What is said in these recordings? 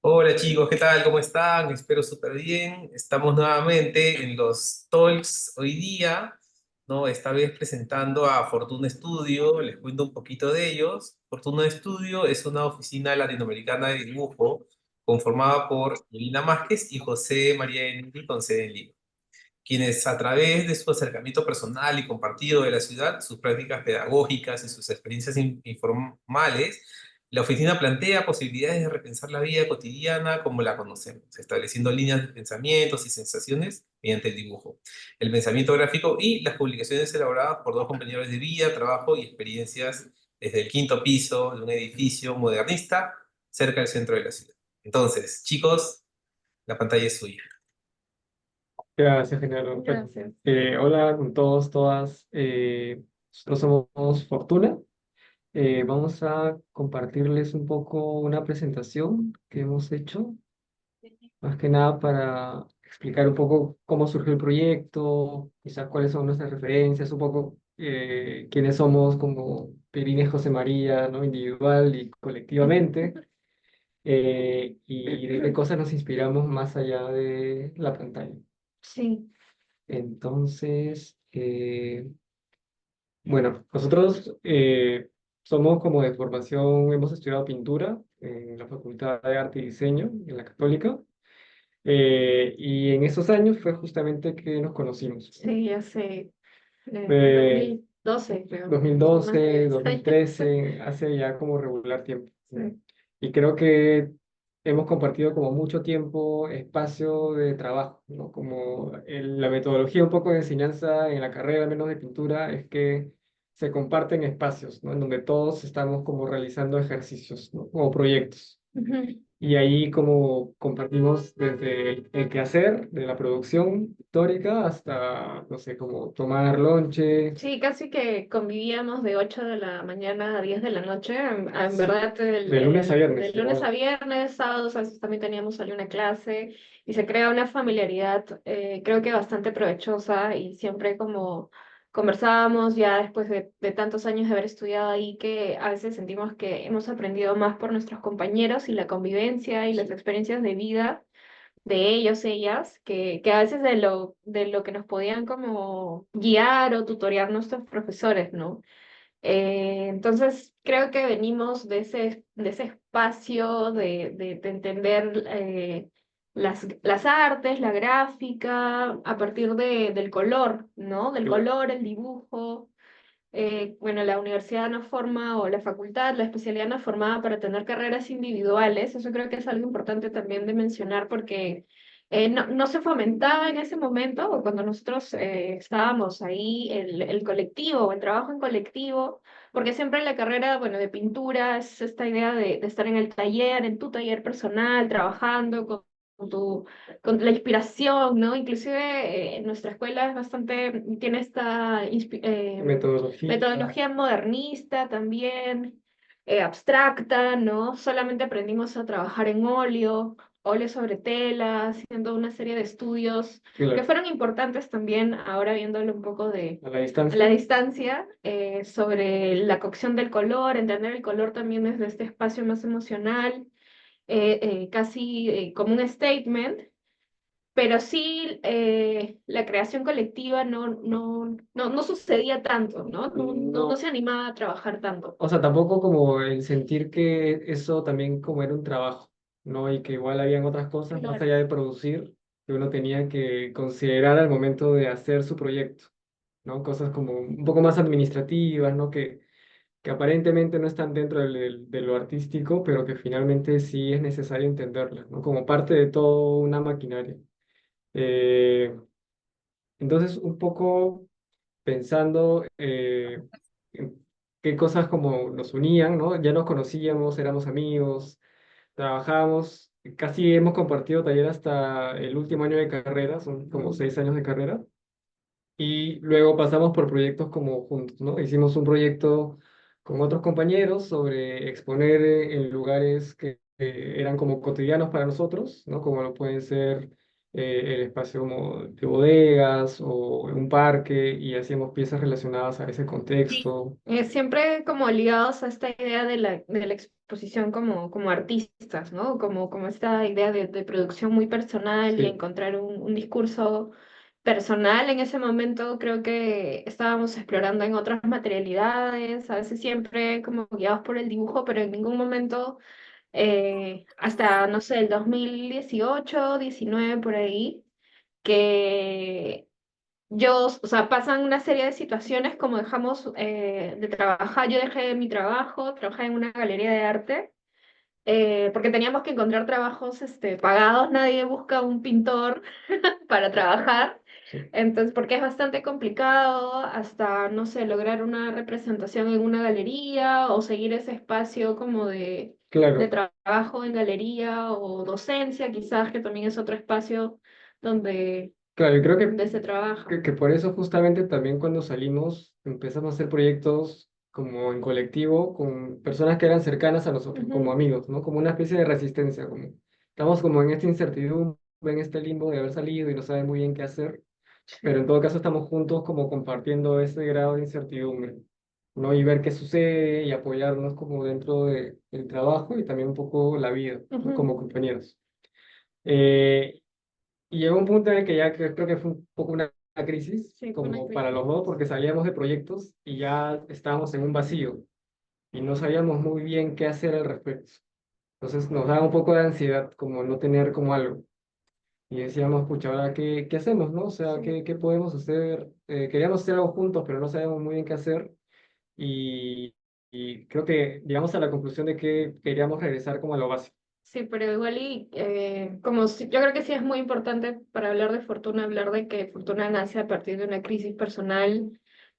Hola chicos, ¿qué tal? ¿Cómo están? Espero súper bien. Estamos nuevamente en los Talks hoy día, ¿no? Esta vez presentando a Fortuna Studio. Les cuento un poquito de ellos. Fortuna Studio es una oficina latinoamericana de dibujo conformada por Melina Másquez y José María Enrique con sede en Lima, quienes a través de su acercamiento personal y compartido de la ciudad, sus prácticas pedagógicas y sus experiencias informales, la oficina plantea posibilidades de repensar la vida cotidiana como la conocemos, estableciendo líneas de pensamientos y sensaciones mediante el dibujo, el pensamiento gráfico y las publicaciones elaboradas por dos compañeros de vida, trabajo y experiencias desde el quinto piso de un edificio modernista cerca del centro de la ciudad. Entonces, chicos, la pantalla es suya. Gracias, Genaro. Gracias. Hola con todos, todas. Nosotros somos Fortuna. Vamos a compartirles un poco una presentación que hemos hecho, más que nada para explicar un poco cómo surgió el proyecto, quizás cuáles son nuestras referencias, un poco quiénes somos como Pirines José María, ¿no? Individual y colectivamente, y de qué cosas nos inspiramos más allá de la pantalla. Sí, Entonces, bueno, nosotros somos como de formación, hemos estudiado pintura en la Facultad de Arte y Diseño, en la Católica, y en esos años fue justamente que nos conocimos, ¿no? sí, hace Eh, 2012, creo. Más de 2012, 10 años. 2013, hace ya como regular tiempo. Sí. Y creo que hemos compartido como mucho tiempo, espacio de trabajo, ¿no? Como la metodología un poco de enseñanza en la carrera, al menos de pintura, es que se comparten espacios, ¿no? En donde todos estamos como realizando ejercicios, ¿no? O proyectos. Ujú. Y ahí como compartimos desde el quehacer de la producción pictórica hasta, no sé, como tomar lonche. Sí, casi que convivíamos de 8 de la mañana a 10 de la noche. En Sí, verdad, de lunes a de viernes, lunes a igual. viernes, sábados, a veces también teníamos ahí una clase y se crea una familiaridad, creo que bastante provechosa y siempre como conversábamos ya después de tantos años de haber estudiado ahí que a veces sentimos que hemos aprendido más por nuestros compañeros y la convivencia y las experiencias de vida de ellos, ellas, que a veces de lo que nos podían como guiar o tutorear nuestros profesores, ¿no? Entonces, creo que venimos de ese espacio de entender las artes, la gráfica, a partir del color, ¿no? Del Claro. color, el dibujo. Bueno, la universidad nos forma, o la facultad, la especialidad nos formaba para tener carreras individuales. Eso creo que es algo importante también de mencionar porque no se fomentaba en ese momento, o cuando nosotros estábamos ahí, el colectivo o el trabajo en colectivo, porque siempre en la carrera, bueno, de pintura es esta idea de estar en el taller, en tu taller personal, trabajando con tu con la inspiración, ¿no? Inclusive nuestra escuela es bastante, tiene esta Metodología. metodología modernista también, abstracta, ¿no? Solamente aprendimos a trabajar en óleo, óleo sobre tela, haciendo una serie de estudios que Claro. fueron importantes también, ahora viéndolo un poco A la a la distancia. distancia, sobre la cocción del color, entender el color también desde este espacio más emocional, casi como un statement, pero sí la creación colectiva no sucedía tanto, ¿no? No No. se animaba a trabajar tanto. O sea, tampoco como el sentir que eso también como era un trabajo, ¿no? Y que igual habían otras cosas más Claro. allá de producir que uno tenía que considerar al momento de hacer su proyecto, ¿no? Cosas como un poco más administrativas, ¿no? Que aparentemente no están dentro de lo artístico, pero que finalmente sí es necesario entenderlas, ¿no? Como parte de toda una maquinaria. Eh, entonces, un poco pensando en qué cosas como nos unían, ¿no? Ya nos conocíamos, éramos amigos, trabajábamos, casi hemos compartido taller hasta el último año de carrera, son como 6 años de carrera, y luego pasamos por proyectos como juntos, ¿no? Hicimos un proyecto con otros compañeros sobre exponer en lugares que eran como cotidianos para nosotros, ¿no? Como lo pueden ser el espacio como de bodegas o un parque y hacíamos piezas relacionadas a ese Sí. contexto. Siempre como ligados a esta idea de la exposición como artistas, ¿no? Como esta idea de producción muy personal y Sí, encontrar un discurso personal en ese momento. Creo que estábamos explorando en otras materialidades, a veces siempre como guiados por el dibujo, pero en ningún momento, hasta, no sé, el 2018, 19 por ahí, que o sea, pasan una serie de situaciones como dejamos de trabajar. Yo dejé mi trabajo, trabajé en una galería de arte, porque teníamos que encontrar trabajos pagados. Nadie busca un pintor para trabajar. sí, Entonces, porque es bastante complicado hasta, no sé, lograr una representación en una galería o seguir ese espacio como de claro. trabajo en galería o docencia, quizás, que también es otro espacio donde, Claro, y creo donde se trabaja. que por eso justamente también cuando salimos empezamos a hacer proyectos como en colectivo con personas que eran cercanas a nosotros, como Ujú. amigos, ¿no? Como una especie de resistencia, como estamos como en esta incertidumbre, en este limbo de haber salido y no saber muy bien qué hacer, pero en Sí. todo caso estamos juntos como compartiendo ese grado de incertidumbre, ¿no? Y ver qué sucede y apoyarnos como dentro del trabajo y también un poco la vida, ¿no? Ujú. Como compañeros. Eh, y llegó un punto en el que ya creo que fue un poco una crisis, Sí, fue una como para crisis. los dos, porque salíamos de proyectos y ya estábamos en un vacío y no sabíamos muy bien qué hacer al respecto. Entonces nos daba un poco de ansiedad, como no tener como algo. Y decíamos, pucha, ahora qué hacemos, ¿no? O sea, Sí. qué podemos hacer? Queríamos hacer algo juntos, pero no sabíamos muy bien qué hacer. Y, y creo que llegamos a la conclusión de que queríamos regresar como a lo básico. Sí, pero igual y yo creo que sí es muy importante para hablar de Fortuna, hablar de que Fortuna nace a partir de una crisis personal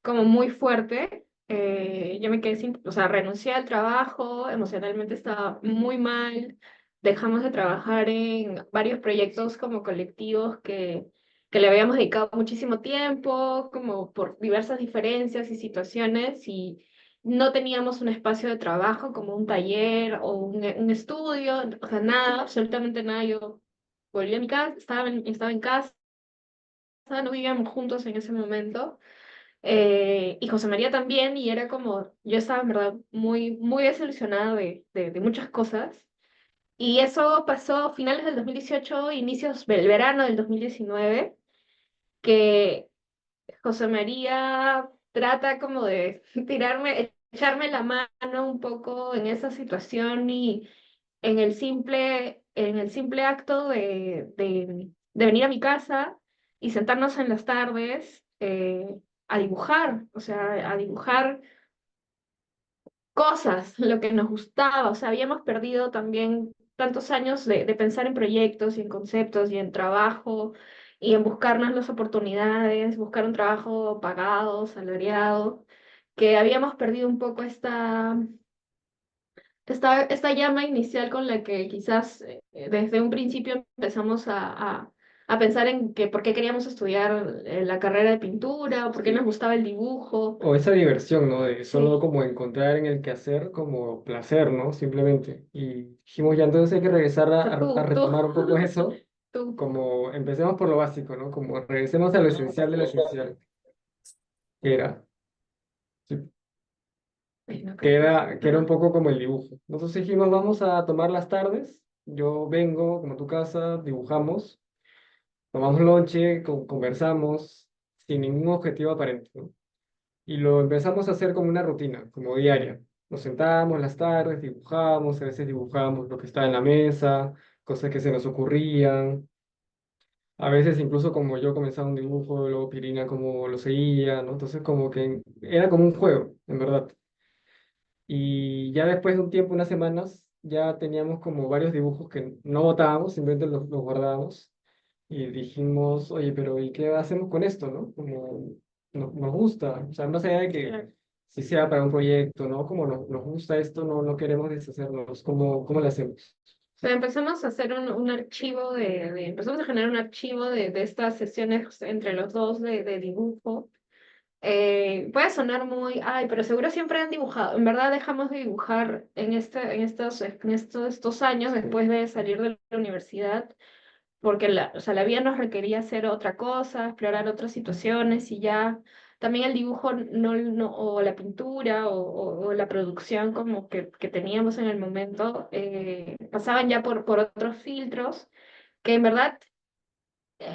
como muy fuerte. Yo me quedé sin, o sea, renuncié al trabajo, emocionalmente estaba muy mal, dejamos de trabajar en varios proyectos como colectivos que le habíamos dedicado muchísimo tiempo, como por diversas diferencias y situaciones, y no teníamos un espacio de trabajo como un taller o un estudio, o sea, nada, absolutamente nada. Yo volví a mi casa, estaba en casa, no vivíamos juntos en ese momento, y José María también, y era como, yo estaba en verdad muy desilusionada de muchas cosas. Y eso pasó a finales del 2018, inicios del verano del 2019, que José María trata como de echarme la mano un poco en esa situación, y en el simple acto de venir a mi casa y sentarnos en las tardes, a dibujar, o sea, a dibujar cosas, lo que nos gustaba. O sea, habíamos perdido también tantos años de pensar en proyectos y en conceptos y en trabajo y en buscarnos las oportunidades, buscar un trabajo pagado, salariado, que habíamos perdido un poco esta llama inicial con la que quizás, desde un principio empezamos a pensar en que por qué queríamos estudiar la carrera de pintura o por qué nos Sí. gustaba el dibujo. O esa diversión, ¿no? De solo Sí, como encontrar en el quehacer como placer, ¿no? Simplemente. Y dijimos, ya entonces hay que regresar o sea, a retomar un poco eso, tú. como empecemos por lo básico, ¿no? Como regresemos a lo esencial de lo esencial, que era, sí, Bueno, creo que sí. que era un Ajá. poco como el dibujo. Nosotros dijimos, vamos a tomar las tardes, yo vengo como a tu casa, dibujamos, tomamos lonche, conversamos, sin ningún objetivo aparente, ¿no? Y lo empezamos a hacer como una rutina, como diaria. Nos sentábamos las tardes, dibujábamos, a veces dibujábamos lo que estaba en la mesa, cosas que se nos ocurrían. A veces incluso como yo comenzaba un dibujo, luego Pirina como lo seguía, ¿no? Entonces como que era como un juego, en verdad. Y ya después de un tiempo, unas semanas, ya teníamos como varios dibujos que no botábamos, simplemente los guardábamos. Y dijimos, oye, pero ¿y qué hacemos con esto, no? Como nos gusta, o sea, más allá de que Claro. si sea para un proyecto, ¿no? Como nos gusta esto, no queremos deshacernos, ¿cómo lo hacemos? O sea, empezamos a hacer un archivo empezamos a generar un archivo de estas sesiones entre los dos de dibujo. Puede sonar muy, ay, pero seguro siempre han dibujado. En verdad dejamos de dibujar en estos años después de salir de la universidad, porque o sea, la vida nos requería hacer otra cosa, explorar otras situaciones y ya también el dibujo o la pintura o la producción como que teníamos en el momento pasaban ya por otros filtros que en verdad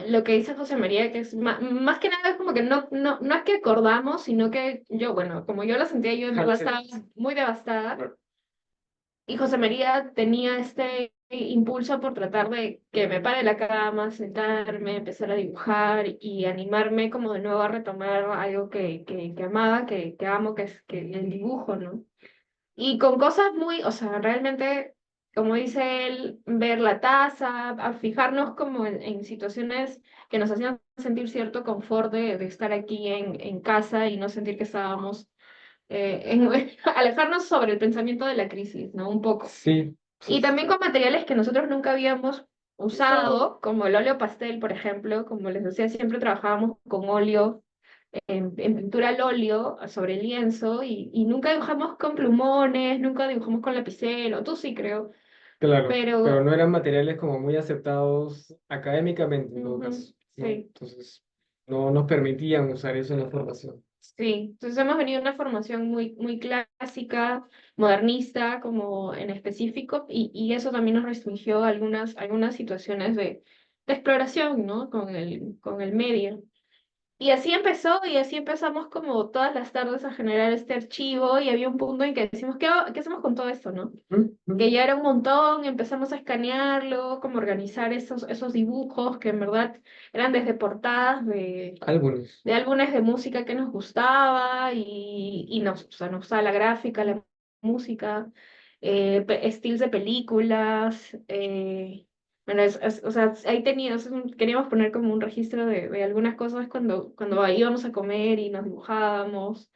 lo que dice José María, que es más que nada es como que no es que acordamos, sino que yo, bueno, como yo lo sentía, yo en verdad Sí, estaba muy devastada claro. y José María tenía este impulso por tratar de que me pare de la cama, sentarme, empezar a dibujar y animarme como de nuevo a retomar algo que amaba, que amo, que es que el dibujo, ¿no? Y con cosas muy, o sea, realmente, como dice él, ver la taza, a fijarnos como en situaciones que nos hacían sentir cierto confort de estar aquí en casa y no sentir que estábamos, alejarnos sobre el pensamiento de la crisis, ¿no? Un poco. Sí, sí, Y sí. también con materiales que nosotros nunca habíamos usado, como el óleo pastel, por ejemplo, como les decía, siempre trabajábamos con óleo en pintura al óleo sobre lienzo y nunca dibujamos con plumones, nunca dibujamos con lapicero, tú sí creo, Claro, pero pero no eran materiales como muy aceptados académicamente en todo ujú, caso, ¿no? sí, Entonces, no nos permitían usar eso en la formación. sí. Entonces hemos venido de una formación muy clásica, modernista, como en específico, y eso también nos restringió algunas situaciones de exploración, ¿no? Con el medio. Y así empezó, y así empezamos como todas las tardes a generar este archivo y había un punto en que decimos, ¿qué hacemos con todo esto, no? Ujú. Que ya era un montón, empezamos a escanearlo, como organizar esos dibujos que en verdad eran desde portadas Algunos. de álbumes de música que nos gustaba y o sea, nos gustaba la gráfica, la música, estilos de películas, bueno, o sea, ahí teníamos, queríamos poner como un registro de algunas cosas cuando íbamos a comer y nos dibujábamos.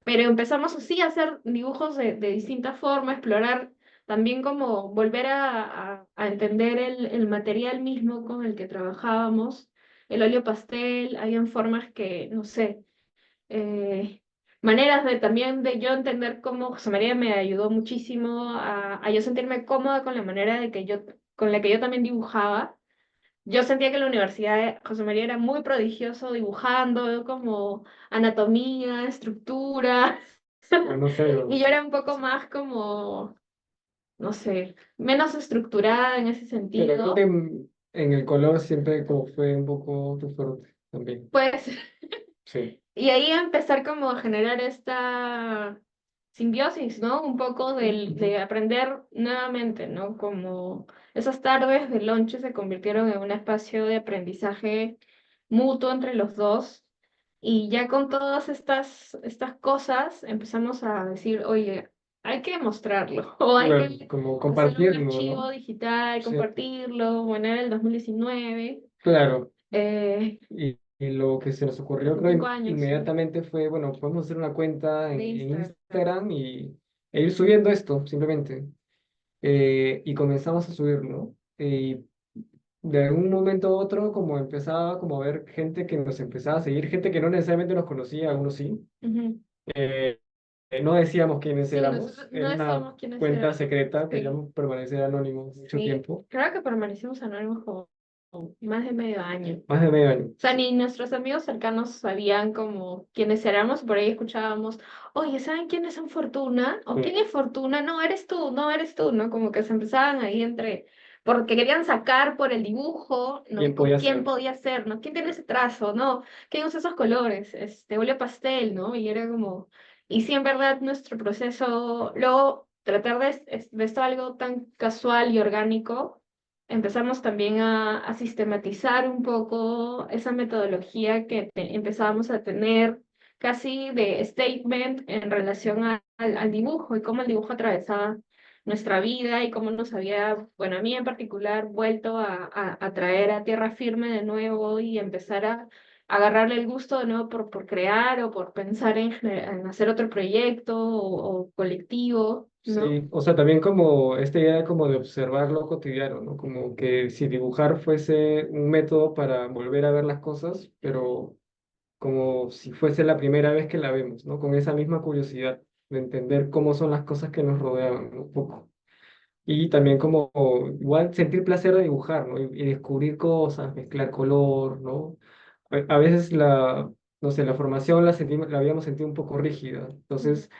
Pero empezamos así a hacer dibujos de distintas formas, explorar también como volver a entender el material mismo con el que trabajábamos, el óleo pastel, habían formas que, no sé, maneras de también de yo entender cómo José María me ayudó muchísimo a yo sentirme cómoda con la manera con la que yo también dibujaba. Yo sentía que en la universidad José María era muy prodigioso dibujando como anatomía, estructura, Bueno, no sé, y yo era un poco más como, no sé, menos estructurada en ese pero creo que sentido. en el color siempre como fue un poco tu fuerte también. Pues, Sí. y ahí empezar como a generar esta simbiosis, ¿no? Un poco Ujú. de aprender nuevamente, ¿no? Como esas tardes de lonche se convirtieron en un espacio de aprendizaje mutuo entre los dos. Y ya con todas estas cosas empezamos a decir, oye, hay que mostrarlo, o hay Claro, que como hacer un compartirlo, archivo ¿no? digital, Sí, compartirlo. Bueno, era el 2019, claro. eh, Y lo que se nos ocurrió, hace creo, 5 años, sí, inmediatamente fue, bueno, podemos hacer una cuenta de en Instagram. Instagram e ir subiendo esto, simplemente. Y comenzamos a subirlo. Y de un momento a otro, como empezaba como a ver gente que nos empezaba a seguir, gente que no necesariamente nos conocía, algunos sí. Ujú. Eh, no decíamos quiénes Sí, éramos, nosotros no era una decíamos quiénes cuenta éramos. secreta, Sí, queríamos permanecer anónimos mucho sí. tiempo, Creo que permanecimos anónimos como más de medio año. más de medio año. O sea, ni nuestros amigos cercanos sabían como quiénes éramos, por ahí escuchábamos, oye, ¿saben quiénes son Fortuna? ¿O quién Sí. es Fortuna? No, eres tú, no, eres tú, ¿no? Como que se empezaban ahí porque querían sacar por el dibujo, ¿no? ¿Quién Como podía quién ser? podía ser, ¿no? ¿Quién tiene ese trazo? ¿No? ¿Quién usa esos colores? Óleo pastel, ¿no? Y era como, y sí, en verdad, nuestro proceso, luego tratar de esto algo tan casual y orgánico empezamos también a sistematizar un poco esa metodología que empezábamos a tener casi de statement en relación al dibujo y cómo el dibujo atravesaba nuestra vida y cómo nos había, bueno, a mí en particular, vuelto a traer a tierra firme de nuevo y empezar a agarrarle el gusto de nuevo por crear o por pensar en hacer otro proyecto o colectivo, ¿no? Sí, o sea, también como esta idea como de observar lo cotidiano, ¿no? Como que si dibujar fuese un método para volver a ver las cosas, pero como si fuese la primera vez que la vemos, ¿no? Con esa misma curiosidad de entender cómo son las cosas que nos rodean, ¿no? Un poco. Y también como igual sentir placer de dibujar, ¿no? Y descubrir cosas, mezclar color, ¿no? A veces no sé, la formación la habíamos sentido un poco rígida. Entonces,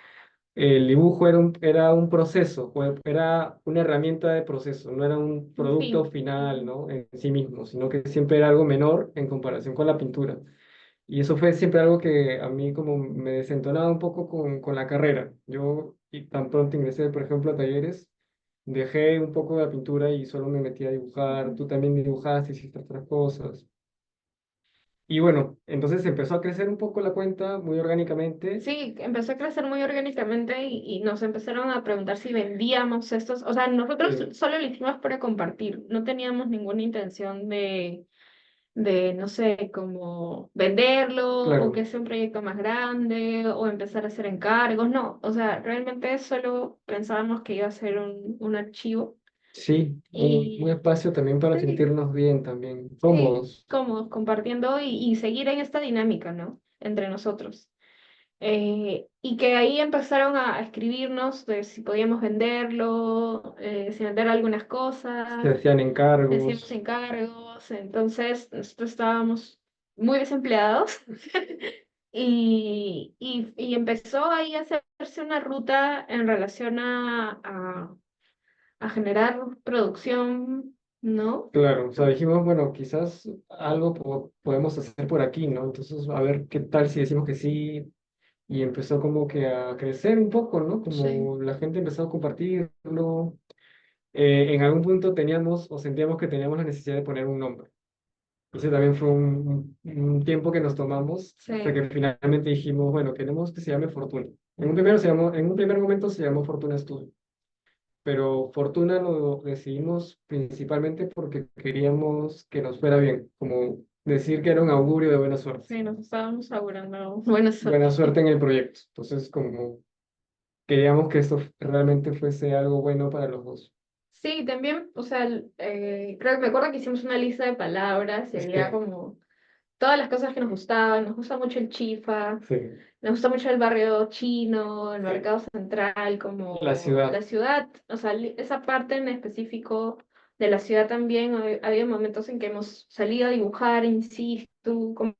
el dibujo era un proceso, era una herramienta de proceso, no era un Un producto fin. final, ¿no? En sí mismo, sino que siempre era algo menor en comparación con la pintura. Y eso fue siempre algo que a mí como me desentonaba un poco con la carrera. Yo y tan pronto ingresé, por ejemplo, a talleres, dejé un poco la pintura y solo me metí a dibujar. Tú también dibujaste, hiciste otras cosas. Y bueno, entonces empezó a crecer un poco la cuenta muy orgánicamente. Sí, empezó a crecer muy orgánicamente y nos empezaron a preguntar si vendíamos estos, o sea, nosotros Eh, solo lo hicimos para compartir, no teníamos ninguna intención no sé, como venderlo o claro, que sea un proyecto más grande o empezar a hacer encargos, no, o sea, realmente solo pensábamos que iba a ser un archivo sí, un y espacio también para sí, sentirnos bien también, sí, cómodos. como compartiendo y seguir en esta dinámica, ¿no? Entre nosotros. Y que ahí empezaron a escribirnos de si podíamos venderlo, si vender algunas Se cosas, hacían hacíamos encargos. encargos, entonces nosotros estábamos muy desempleados y empezó ahí a hacerse una ruta en relación a generar producción, ¿no? Claro, o sea, dijimos, bueno, quizás algo podemos hacer por aquí, ¿no? Entonces, a ver qué tal si decimos que sí. Y empezó como que a crecer un poco, ¿no? Sí, Como la gente empezó a compartirlo. En algún punto teníamos o sentíamos que teníamos la necesidad de poner un nombre. Ese también fue un tiempo que nos tomamos hasta sí. que finalmente dijimos, bueno, queremos que se llame Fortuna. En un primer momento se llamó Fortuna Studio, pero Fortuna lo decidimos principalmente porque queríamos que nos fuera bien, como decir que era un augurio de buena suerte. Sí, nos estábamos augurando buena Buena suerte. suerte en el proyecto. Entonces, como queríamos que esto realmente fuese algo bueno para los dos. Sí, también, o sea, creo que me acuerdo que hicimos una lista de palabras y había Sí, como todas las cosas que nos gustaban. Nos gusta mucho el chifa, sí, nos gusta mucho el barrio chino, el sí. mercado central, La como ciudad, la ciudad, o sea, esa parte en específico de la ciudad también. Había momentos en que hemos salido a dibujar in situ, como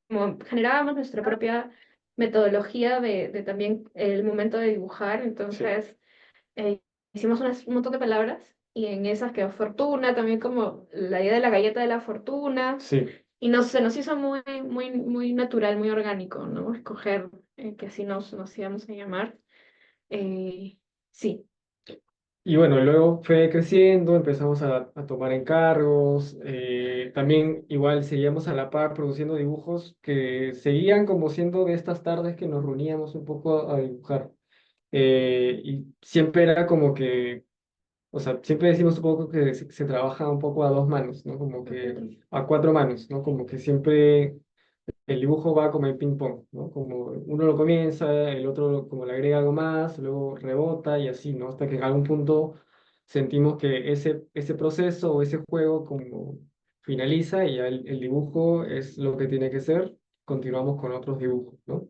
generábamos nuestra propia metodología de también el momento de dibujar, sí, entonces eh, hicimos un montón de palabras y en esas quedó fortuna, también como la idea de la galleta de la fortuna. sí. Y se nos hizo muy natural, muy orgánico, ¿no? Escoger que así nos íbamos a llamar. Eh, sí, Y bueno, luego fue creciendo, empezamos a tomar encargos, también igual seguíamos a la par produciendo dibujos que seguían como siendo de estas tardes que nos reuníamos un poco a dibujar. Y siempre era como que, o sea, siempre decimos un poco que se trabaja un poco a dos manos, ¿no? Como que nosotros. a cuatro manos, ¿no? Como que siempre el dibujo va como el ping pong, ¿no? Como uno lo comienza, el otro como le agrega algo más, luego rebota y así, ¿no? Hasta que en algún punto sentimos que ese proceso o ese juego como finaliza y ya el dibujo es lo que tiene que ser, continuamos con otros dibujos, ¿no?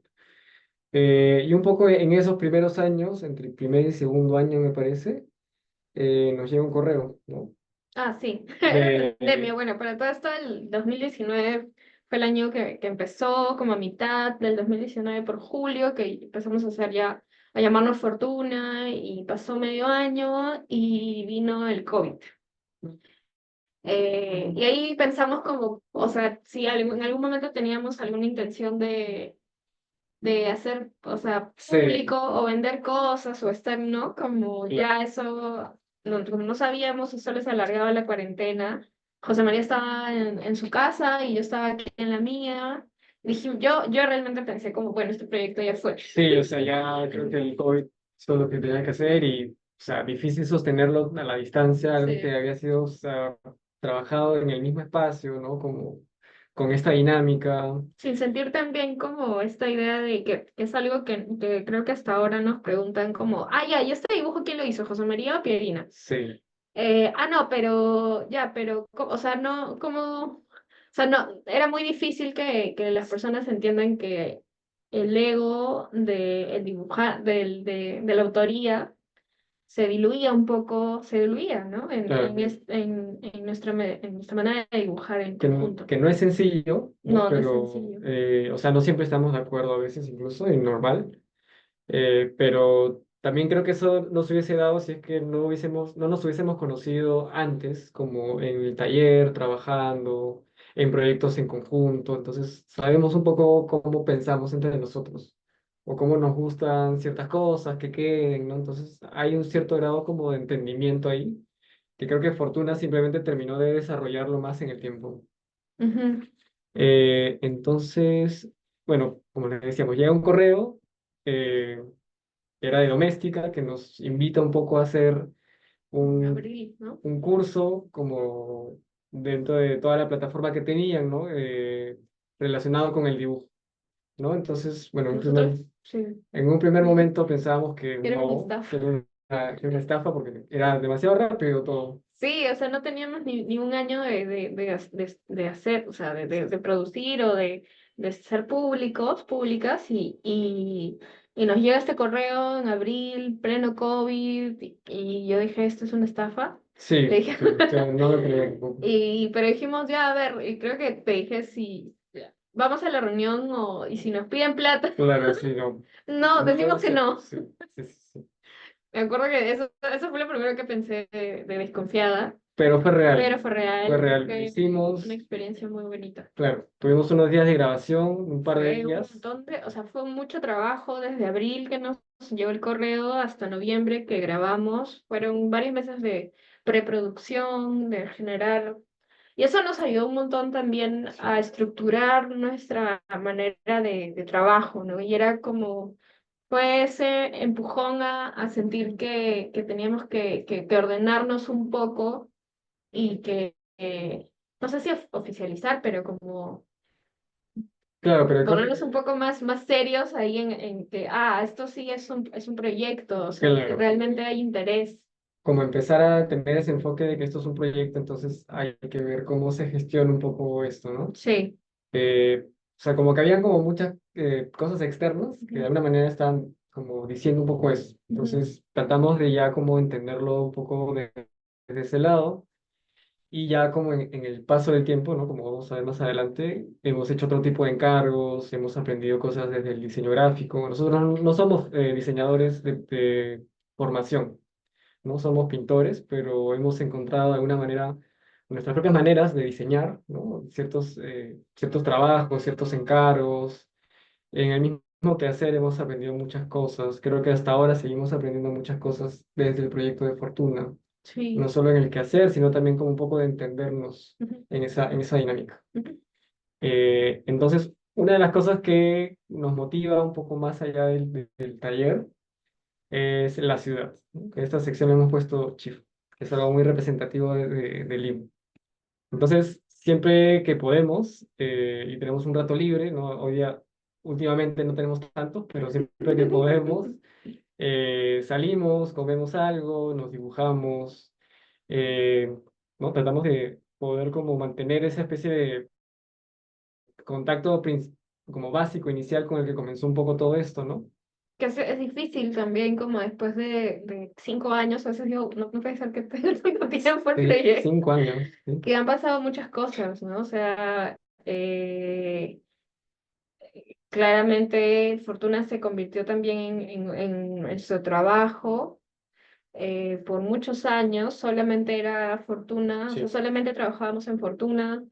Y un poco en esos primeros años, entre el primer y segundo año me parece, nos llega un correo, ¿no? Ah, sí, era De, pandemia. Bueno, para todo esto, el 2019 fue el año que empezó, como a mitad del 2019 por julio, que empezamos a hacer ya, a llamarnos Fortuna, y pasó medio año y vino el COVID. Y ahí pensamos como, o sea, si en algún momento teníamos alguna intención de hacer, o sea, sí, público o vender cosas o estar, ¿no? Como claro. ya eso, no sabíamos, eso les alargaba la cuarentena. José María estaba en su casa y yo estaba aquí en la mía. Dije, yo realmente pensé como, bueno, este proyecto ya fue. Sí, o sea, ya creo que el COVID hizo lo que tenía que hacer y, o sea, difícil sostenerlo a la distancia, algo que Sí. había sido, o sea, trabajado en el mismo espacio, ¿no? Como con esta dinámica. Sin sentir también como esta idea de que es algo que creo que hasta ahora nos preguntan como, ah, ya, ¿y este dibujo quién lo hizo? ¿José María o Pierina? Sí, No, pero ya, pero, o sea, no, como, o sea, no, era muy difícil que las personas entiendan que el ego de el dibujar, de la autoría se diluía un poco, se diluía, ¿no? Claro, En nuestra manera de dibujar en conjunto. que no es sencillo, ¿no? No, no es Pero, sencillo. o sea, no siempre estamos de acuerdo a veces, incluso, y normal. Pero también creo que eso nos hubiese dado si es que no nos hubiésemos conocido antes, como en el taller, trabajando, en proyectos en conjunto. Entonces, sabemos un poco cómo pensamos entre nosotros, o cómo nos gustan ciertas cosas que queden, ¿no? Entonces, hay un cierto grado como de entendimiento ahí, que creo que Fortuna simplemente terminó de desarrollarlo más en el tiempo. Ujú. Entonces, bueno, como les decíamos, llega un correo. eh, Era de doméstica, que nos invita un poco a hacer En un, abril, ¿no? un curso como dentro de toda la plataforma que tenían, ¿no? Relacionado con el dibujo, ¿no? Entonces, bueno, Nosotros, sí, en un primer momento pensábamos que era una no, estafa. que era una estafa porque era demasiado rápido todo. Sí, o sea, no teníamos ni un año de hacer, o sea, de producir o de ser públicas y nos llega este correo en abril, pleno COVID, y yo dije, esto es una estafa. Le Sí, dije, sí, o sea, no lo creía tampoco. pero dijimos, ya, a ver, y creo que te dije si vamos a la reunión y si nos piden plata, Claro, sí, no. no, No, decimos que sí, no. sí, sí, sí, sí. Me acuerdo que eso fue lo primero que pensé de desconfiada. Pero Pero fue fue real, real. fue una Hicimos, experiencia muy bonita. claro, tuvimos unos días de grabación, un par de Fue un días. montón o sea, fue mucho trabajo desde abril que nos llegó el correo hasta noviembre que grabamos. Fueron varios meses de preproducción, de generar. Y eso nos ayudó un montón también a estructurar nuestra manera de trabajo, ¿no? Y era como, fue ese empujón a sentir que teníamos que ordenarnos un poco y no sé si oficializar, pero como Claro, pero creo ponernos un que, poco más serios ahí en que, esto sí es un proyecto, o sea, que claro, realmente hay interés. como empezar a tener ese enfoque de que esto es un proyecto, entonces hay que ver cómo se gestiona un poco esto, ¿no? Sí. O sea, como que habían como muchas cosas externas que de Ujú, alguna manera están como diciendo un poco eso. ujú. Entonces tratamos de ya como entenderlo un poco desde ese lado. Y ya como en el paso del tiempo, ¿no? Como vamos a ver más adelante, hemos hecho otro tipo de encargos, hemos aprendido cosas desde el diseño gráfico. Nosotros no somos diseñadores de formación, no somos pintores, pero hemos encontrado de alguna manera nuestras propias maneras de diseñar, ¿no? Ciertos trabajos, ciertos encargos. En el mismo quehacer hemos aprendido muchas cosas. Creo que hasta ahora seguimos aprendiendo muchas cosas desde el proyecto de Fortuna, no Sí. solo en el quehacer, sino también como un poco de entendernos Ujú, en esa dinámica. ujú. Entonces, una de las cosas que nos motiva un poco más allá del taller es la ciudad, ¿no? En esta sección le hemos puesto Chief, que es algo muy representativo de Lima. Entonces, siempre que podemos y tenemos un rato libre, ¿no? Hoy día, últimamente no tenemos tanto, pero siempre que podemos, salimos, comemos algo, nos dibujamos, eh, ¿no? Tratamos de poder como mantener esa especie de contacto como básico, inicial, con el que comenzó un poco todo esto, ¿no? Que es difícil también, como después de 5 años, a veces digo, no puede ser que tenga tanto tiempo el Sí, proyecto, 5 años, ¿sí? que han pasado muchas cosas, ¿no? O sea, claramente Fortuna se convirtió también en su trabajo por muchos años, solamente era Fortuna, o sea, Sí. solamente trabajábamos en Fortuna.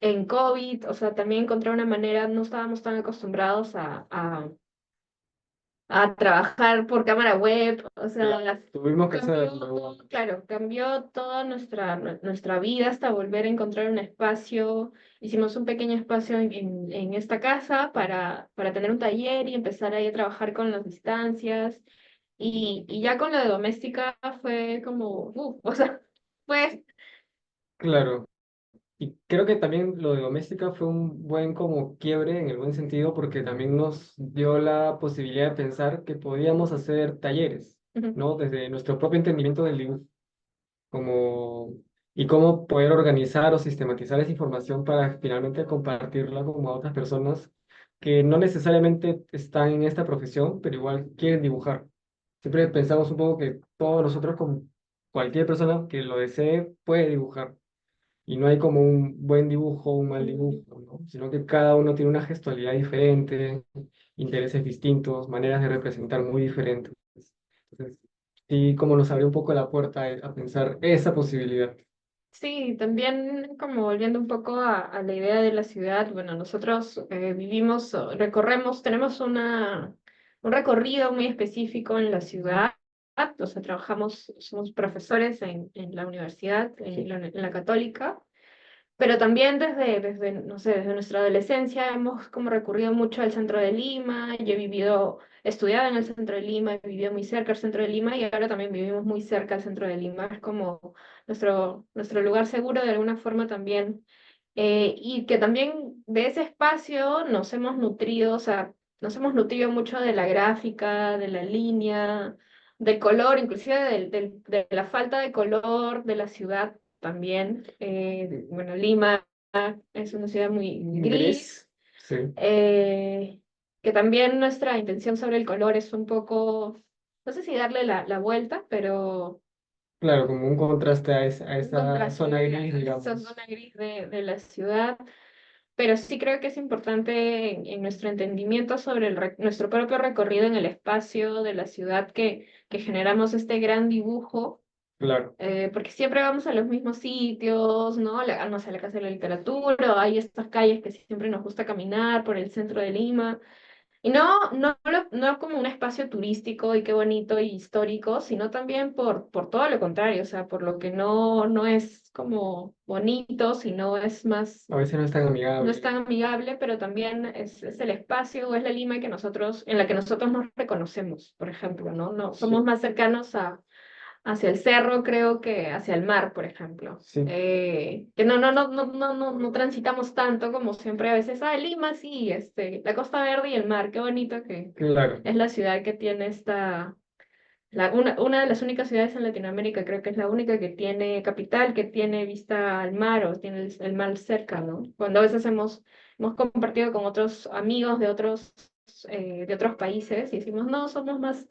En COVID, o sea, también encontrar una manera, no estábamos tan acostumbrados a trabajar por cámara web, o Claro, sea, tuvimos que cambió hacerlo. todo, claro, cambió toda nuestra vida hasta volver a encontrar un espacio. Hicimos un pequeño espacio en esta casa para tener un taller y empezar ahí a trabajar con las distancias. Y ya con la de doméstica fue como, o sea, fue, Claro. Y creo que también lo de doméstica fue un buen como quiebre en el buen sentido porque también nos dio la posibilidad de pensar que podíamos hacer talleres, ujú, ¿no? Desde nuestro propio entendimiento del dibujo, como, y cómo poder organizar o sistematizar esa información para finalmente compartirla como a otras personas que no necesariamente están en esta profesión, pero igual quieren dibujar. siempre pensamos un poco que todos nosotros, como cualquier persona que lo desee, puede dibujar. Y no hay como un buen dibujo o un mal Mm. dibujo, ¿no? Sino que cada uno tiene una gestualidad diferente, intereses distintos, maneras de representar muy diferentes. Entonces, sí, como nos abre un poco la puerta a pensar esa posibilidad. Sí, también como volviendo un poco a la idea de la ciudad, bueno, nosotros vivimos, recorremos, tenemos un recorrido muy específico en la ciudad, o sea, trabajamos, somos profesores en la universidad, Sí, en la Católica, pero también no sé, desde nuestra adolescencia hemos como recurrido mucho al centro de Lima. Yo he vivido, he estudiado en el centro de Lima, he vivido muy cerca del centro de Lima y ahora también vivimos muy cerca del centro de Lima. Es como nuestro lugar seguro de alguna forma también. Y que también de ese espacio nos hemos nutrido, o sea, nos hemos nutrido mucho de la gráfica, de la línea, del color, inclusive de la falta de color de la ciudad también. Bueno, Lima es una ciudad muy gris, gris, sí, eh, que también nuestra intención sobre el color es un poco, no sé si darle la vuelta, pero claro, como un contraste a un esa zona contraste gris, a esa digamos. zona gris de la ciudad. Pero sí creo que es importante en nuestro entendimiento sobre nuestro propio recorrido en el espacio de la ciudad que generamos este gran dibujo, Claro, porque siempre vamos a los mismos sitios, ¿no? Vamos a la Casa de la Literatura, hay estas calles que siempre nos gusta caminar por el centro de Lima. Y no como un espacio turístico y qué bonito y histórico, sino también por todo lo contrario, o sea, por lo que no es como bonito, sino es más, a veces no es tan no es amigable. tan amigable, pero también es el espacio o es la Lima que nosotros, en la que nosotros nos reconocemos, por ejemplo, ¿no? No, somos Sí, más cercanos hacia el cerro, creo que hacia el mar, por ejemplo. sí, Que no transitamos tanto como siempre a veces, Lima, sí, la Costa Verde y el mar, qué bonito que claro. es la ciudad que tiene una de las únicas ciudades en Latinoamérica, creo que es la única que tiene capital, que tiene vista al mar o tiene el mar cerca, ¿no? Cuando a veces hemos compartido con otros amigos de otros países y decimos, no, somos más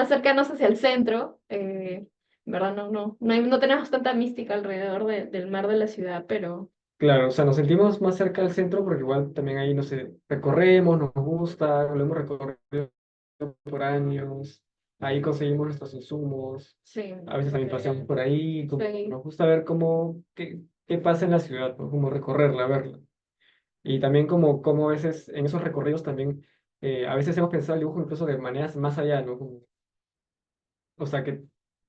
cercanos hacia el centro, en ¿verdad? No tenemos tanta mística alrededor del mar de la ciudad, pero Claro, o sea, nos sentimos más cerca del centro porque igual también ahí, no sé, recorremos, nos gusta, lo hemos recorrido por años, ahí conseguimos nuestros insumos, sí, a veces también paseamos material. por ahí, Sí. nos gusta ver qué pasa en la ciudad, ¿no? Como recorrerla, verla. Y también como a veces en esos recorridos también, a veces hemos pensado el dibujo incluso de maneras más allá, ¿no? O sea que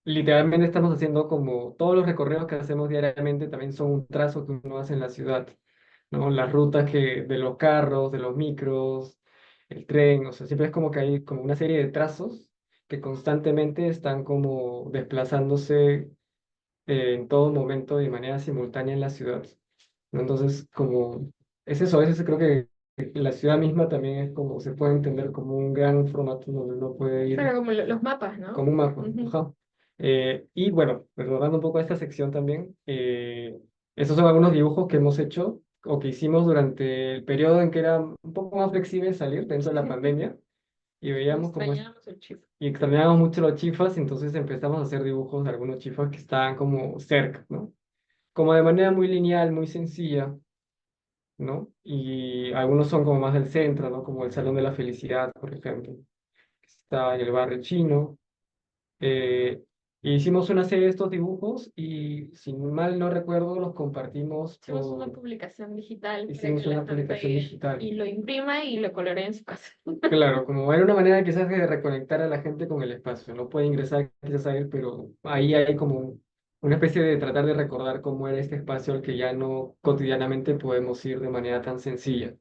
literalmente estamos haciendo como todos los recorridos que hacemos diariamente también son un trazo que uno hace en la ciudad, ¿no? Las rutas de los carros, de los micros, el tren, o sea, siempre es como que hay como una serie de trazos que constantemente están como desplazándose en todo momento de manera simultánea en la ciudad, ¿no? Entonces, como es eso, a veces creo que la ciudad misma también es como, se puede entender como un gran formato donde uno puede ir Claro, como los mapas, ¿no? como un mapa. Ujú. Ajá. Y bueno, retomando un poco esta sección también, estos son algunos dibujos que hemos hecho o que hicimos durante el periodo en que era un poco más flexible salir dentro de la pandemia y Y veíamos extrañamos el chip. y extrañábamos mucho los chifas, entonces empezamos a hacer dibujos de algunos chifas que estaban como cerca, ¿no? Como de manera muy lineal, muy sencilla, ¿no? Y algunos son como más del centro, ¿no? Como el Salón de la Felicidad, por ejemplo, que está en el barrio chino. Eh, Hicimos una serie de estos dibujos y, si mal no recuerdo, los compartimos Hicimos una publicación digital para hicimos que la una publicación gente digital. y lo imprima y lo coloree en su casa. Claro, como era una manera quizás de reconectar a la gente con el espacio. No puede ingresar quizás a él, pero ahí hay como una especie de tratar de recordar cómo era este espacio al que ya no cotidianamente podemos ir de manera tan sencilla.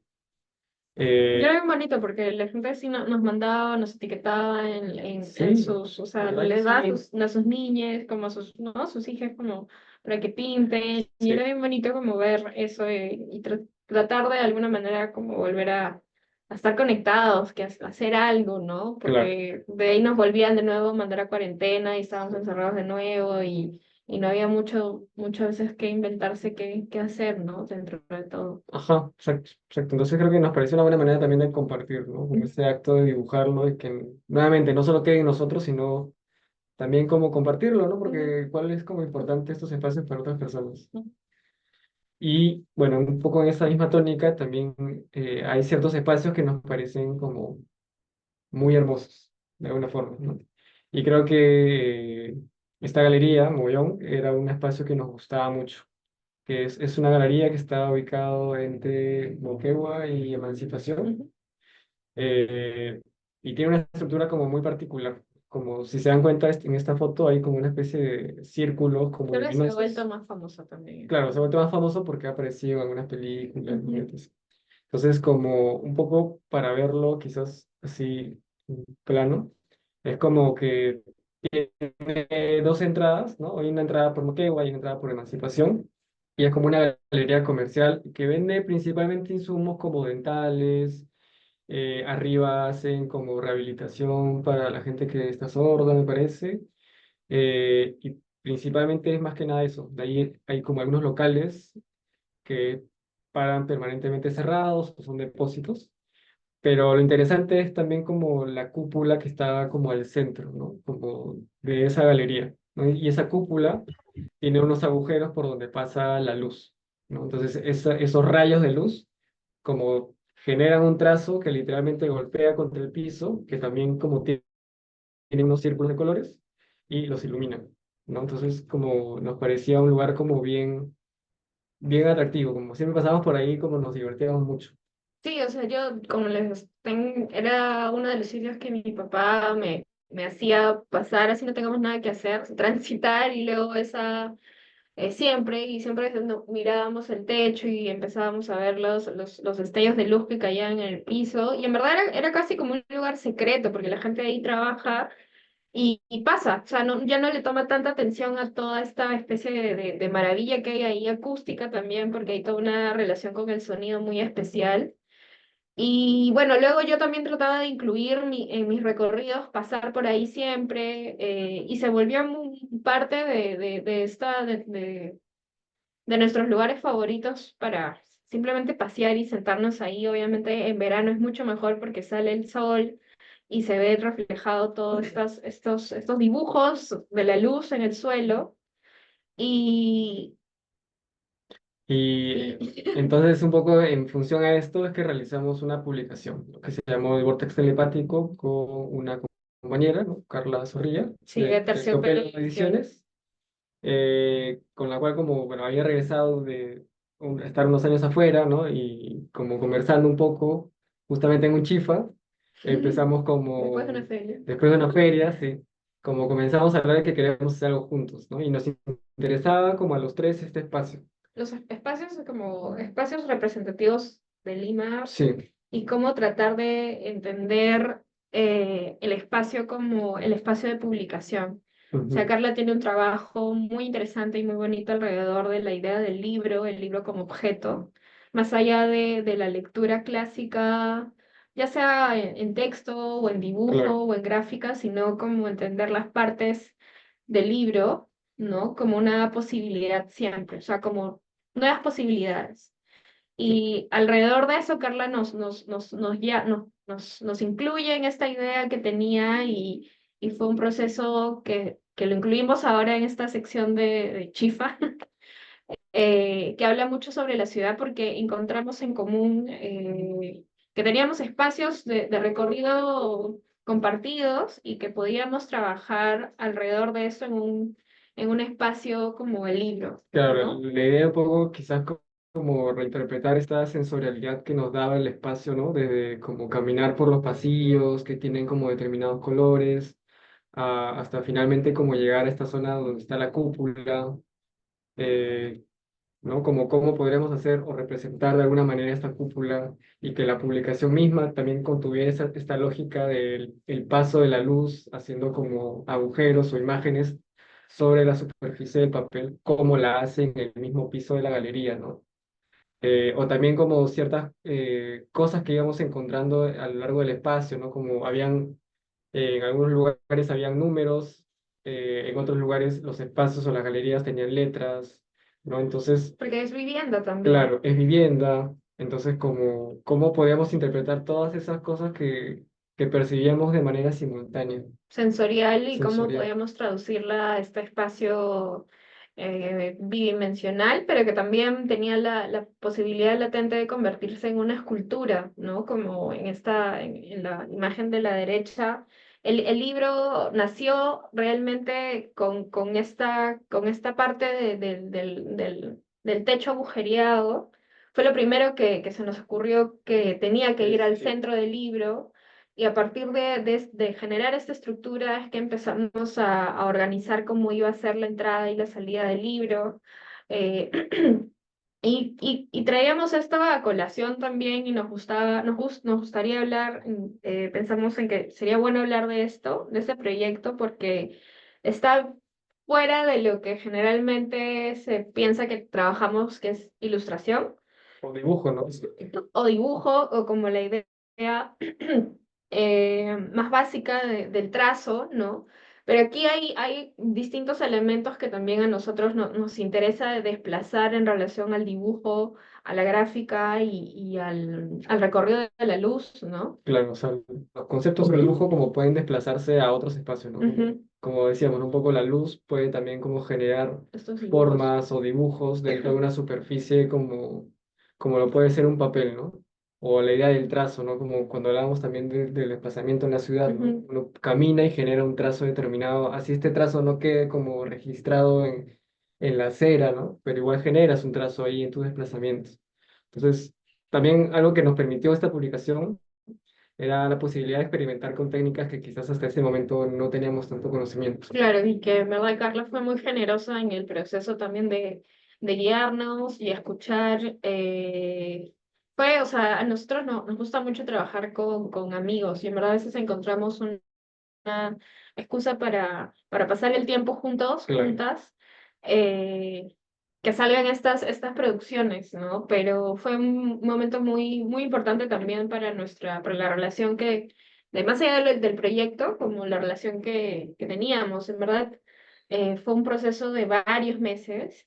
Y era Eh, bien bonito porque la gente sí nos mandaba, nos etiquetaba en sí, sus, o la sea, verdad que les da sí. a sus niñas, como a sus, ¿no? Sus hijas, como para que pinten. Y era Sí, bien bonito como ver eso y tratar de alguna manera como volver a estar conectados, que hacer algo, ¿no? claro. Porque de ahí nos volvían de nuevo a mandar a cuarentena y estábamos encerrados de nuevo y no había muchas veces que inventarse qué hacer, ¿no? Dentro de todo. Ajá, exacto, exacto. Entonces creo que nos parece una buena manera también de compartir, ¿no? Como ese acto de dibujarlo y que nuevamente no solo quede en nosotros, sino también como compartirlo, ¿no? Ujú, Porque cuál es como importante estos espacios para otras personas. ujú. Y bueno, un poco en esa misma tónica también hay ciertos espacios que nos parecen como muy hermosos, de alguna forma, ¿no? Y creo que esta galería, Mogollón, era un espacio que nos gustaba mucho, que es una galería que está ubicado entre Moquegua y Emancipación, Ujú. eh, y tiene una estructura como muy particular. Como si se dan cuenta, en esta foto hay como una especie de círculos como Creo que se ha vuelto luminosos. más famoso también. Claro, se ha vuelto más famoso porque ha aparecido en algunas películas, ¿no? Ujú. Entonces, como un poco para verlo, quizás así plano, es como que tiene dos entradas, ¿no? Hay una entrada por Moquegua y una entrada por Emancipación, y es como una galería comercial que vende principalmente insumos como dentales, arriba hacen como rehabilitación para la gente que está sorda, me parece, y principalmente es más que nada eso. De ahí hay como algunos locales que paran permanentemente cerrados, o son depósitos, pero lo interesante es también como la cúpula que está como al centro, ¿no? Como de esa galería, ¿no? Y esa cúpula tiene unos agujeros por donde pasa la luz, ¿no? Entonces esos rayos de luz como generan un trazo que literalmente golpea contra el piso, que también como tiene unos círculos de colores y los ilumina, ¿no? Entonces como nos parecía un lugar como bien atractivo, como siempre pasamos por ahí, como nos divertíamos mucho. Sí, o sea, yo como era uno de los sitios que mi papá me hacía pasar, así no tengamos nada que hacer, transitar y luego siempre mirábamos el techo y empezábamos a ver los destellos de luz que caían en el piso y en verdad era casi como un lugar secreto porque la gente ahí trabaja y pasa, o sea, ya no le toma tanta atención a toda esta especie de maravilla que hay ahí acústica también porque hay toda una relación con el sonido muy especial. Y bueno, luego yo también trataba de incluir en mis recorridos, pasar por ahí siempre, y se volvió parte de nuestros lugares favoritos para simplemente pasear y sentarnos ahí. Obviamente en verano es mucho mejor porque sale el sol y se ve reflejado todos estos dibujos de la luz en el suelo. Y, Y y entonces un poco en función a esto es que realizamos una publicación, ¿no? Que se llamó El Vortex Telepático con una compañera, ¿no? Carla Zorrilla, sí, de de Terciopelo Terciopelo Ediciones. Ediciones, con la cual como, bueno, había regresado de estar unos años afuera, ¿no? Y como conversando un poco, justamente en un chifa, empezamos Después de una como, feria. después de una feria, sí, como comenzamos a hablar de que queríamos hacer algo juntos, ¿no? Y nos interesaba como a los tres este espacio. Los espacios como espacios representativos de Lima Sí. y cómo tratar de entender el espacio como el espacio de publicación. O sea, Ujú. Carla tiene un trabajo muy interesante y muy bonito alrededor de la idea del libro, el libro como objeto, más allá de la lectura clásica, ya sea en texto o en Claro, dibujo o en gráfica, sino como entender las partes del libro, ¿no? Como una posibilidad siempre, o sea, como nuevas posibilidades. Y alrededor de eso, Carla nos incluye en esta idea que tenía y fue un proceso que lo incluimos ahora en esta sección de Chifa, que habla mucho sobre la ciudad porque encontramos en común que teníamos espacios de recorrido compartidos y que podíamos trabajar alrededor de eso en un espacio como el libro, claro, ¿no? la idea un poco quizás como reinterpretar esta sensorialidad que nos daba el espacio, ¿no? Desde como caminar por los pasillos que tienen como determinados colores, hasta finalmente como llegar a esta zona donde está la cúpula, eh, ¿no? Como cómo podríamos hacer o representar de alguna manera esta cúpula y que la publicación misma también contuviera esta lógica del el paso de la luz haciendo como agujeros o imágenes sobre la superficie del papel, como la hace en el mismo piso de la galería, ¿no? O también como ciertas cosas que íbamos encontrando a lo largo del espacio, ¿no? Como en algunos lugares habían números en otros lugares los espacios o las galerías tenían letras, ¿no? Entonces, Porque es vivienda también, claro, es vivienda, entonces ¿cómo podíamos interpretar todas esas cosas que percibíamos de manera simultánea, sensorial y cómo sensorial? podíamos traducirla a este espacio bidimensional, pero que también tenía la posibilidad latente de convertirse en una escultura, ¿no? Como en la imagen de la derecha. El libro nació realmente con esta parte del techo agujereado. Fue lo primero que se nos ocurrió que tenía que ir al Sí, centro del libro y a partir de generar esta estructura es que empezamos a organizar cómo iba a ser la entrada y la salida del libro. eh, y traíamos esto a colación también y nos gustaría hablar, pensamos en que sería bueno hablar de esto, de este proyecto, porque está fuera de lo que generalmente se piensa que trabajamos, que es ilustración o dibujo, ¿no? o dibujo, o como la idea más básica del trazo, ¿no? Pero aquí hay distintos elementos que también a nosotros nos interesa desplazar en relación al dibujo, a la gráfica y al recorrido de la luz, ¿no? Claro, o sea, los conceptos sobre dibujo como pueden desplazarse a otros espacios, ¿no? Ujú. Como decíamos, ¿no? Un poco la luz puede también como generar Estos dibujos. formas o dibujos dentro de una superficie como lo puede ser un papel, ¿no? O la idea del trazo, ¿no? Como cuando hablábamos también del desplazamiento en la ciudad, ¿no? Ujú. Uno camina y genera un trazo determinado, así este trazo no quede como registrado en la acera, ¿no? Pero igual generas un trazo ahí en tus desplazamientos. Entonces, también algo que nos permitió esta publicación era la posibilidad de experimentar con técnicas que quizás hasta ese momento no teníamos tanto conocimiento. Claro, y que en verdad Carla fue muy generosa en el proceso también de guiarnos y escuchar. O sea, a nosotros nos gusta mucho trabajar con amigos y en verdad a veces encontramos una excusa para pasar el tiempo juntos, Claro, juntas, eh, que salgan estas producciones, ¿no? Pero fue un momento muy importante también para la relación de más allá del proyecto, como la relación que teníamos, en verdad, fue un proceso de varios meses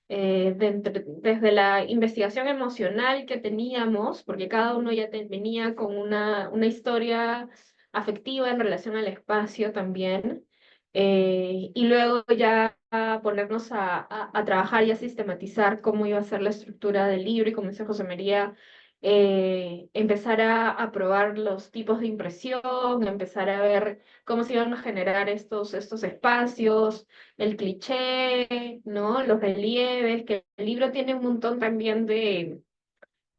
desde la investigación emocional que teníamos, porque cada uno ya venía con una historia afectiva en relación al espacio también, y luego ya a ponernos a trabajar y a sistematizar cómo iba a ser la estructura del libro y como dice José María, empezar a probar los tipos de impresión, empezar a ver cómo se iban a generar estos espacios, el cliché, ¿no? Los relieves, que el libro tiene un montón también de,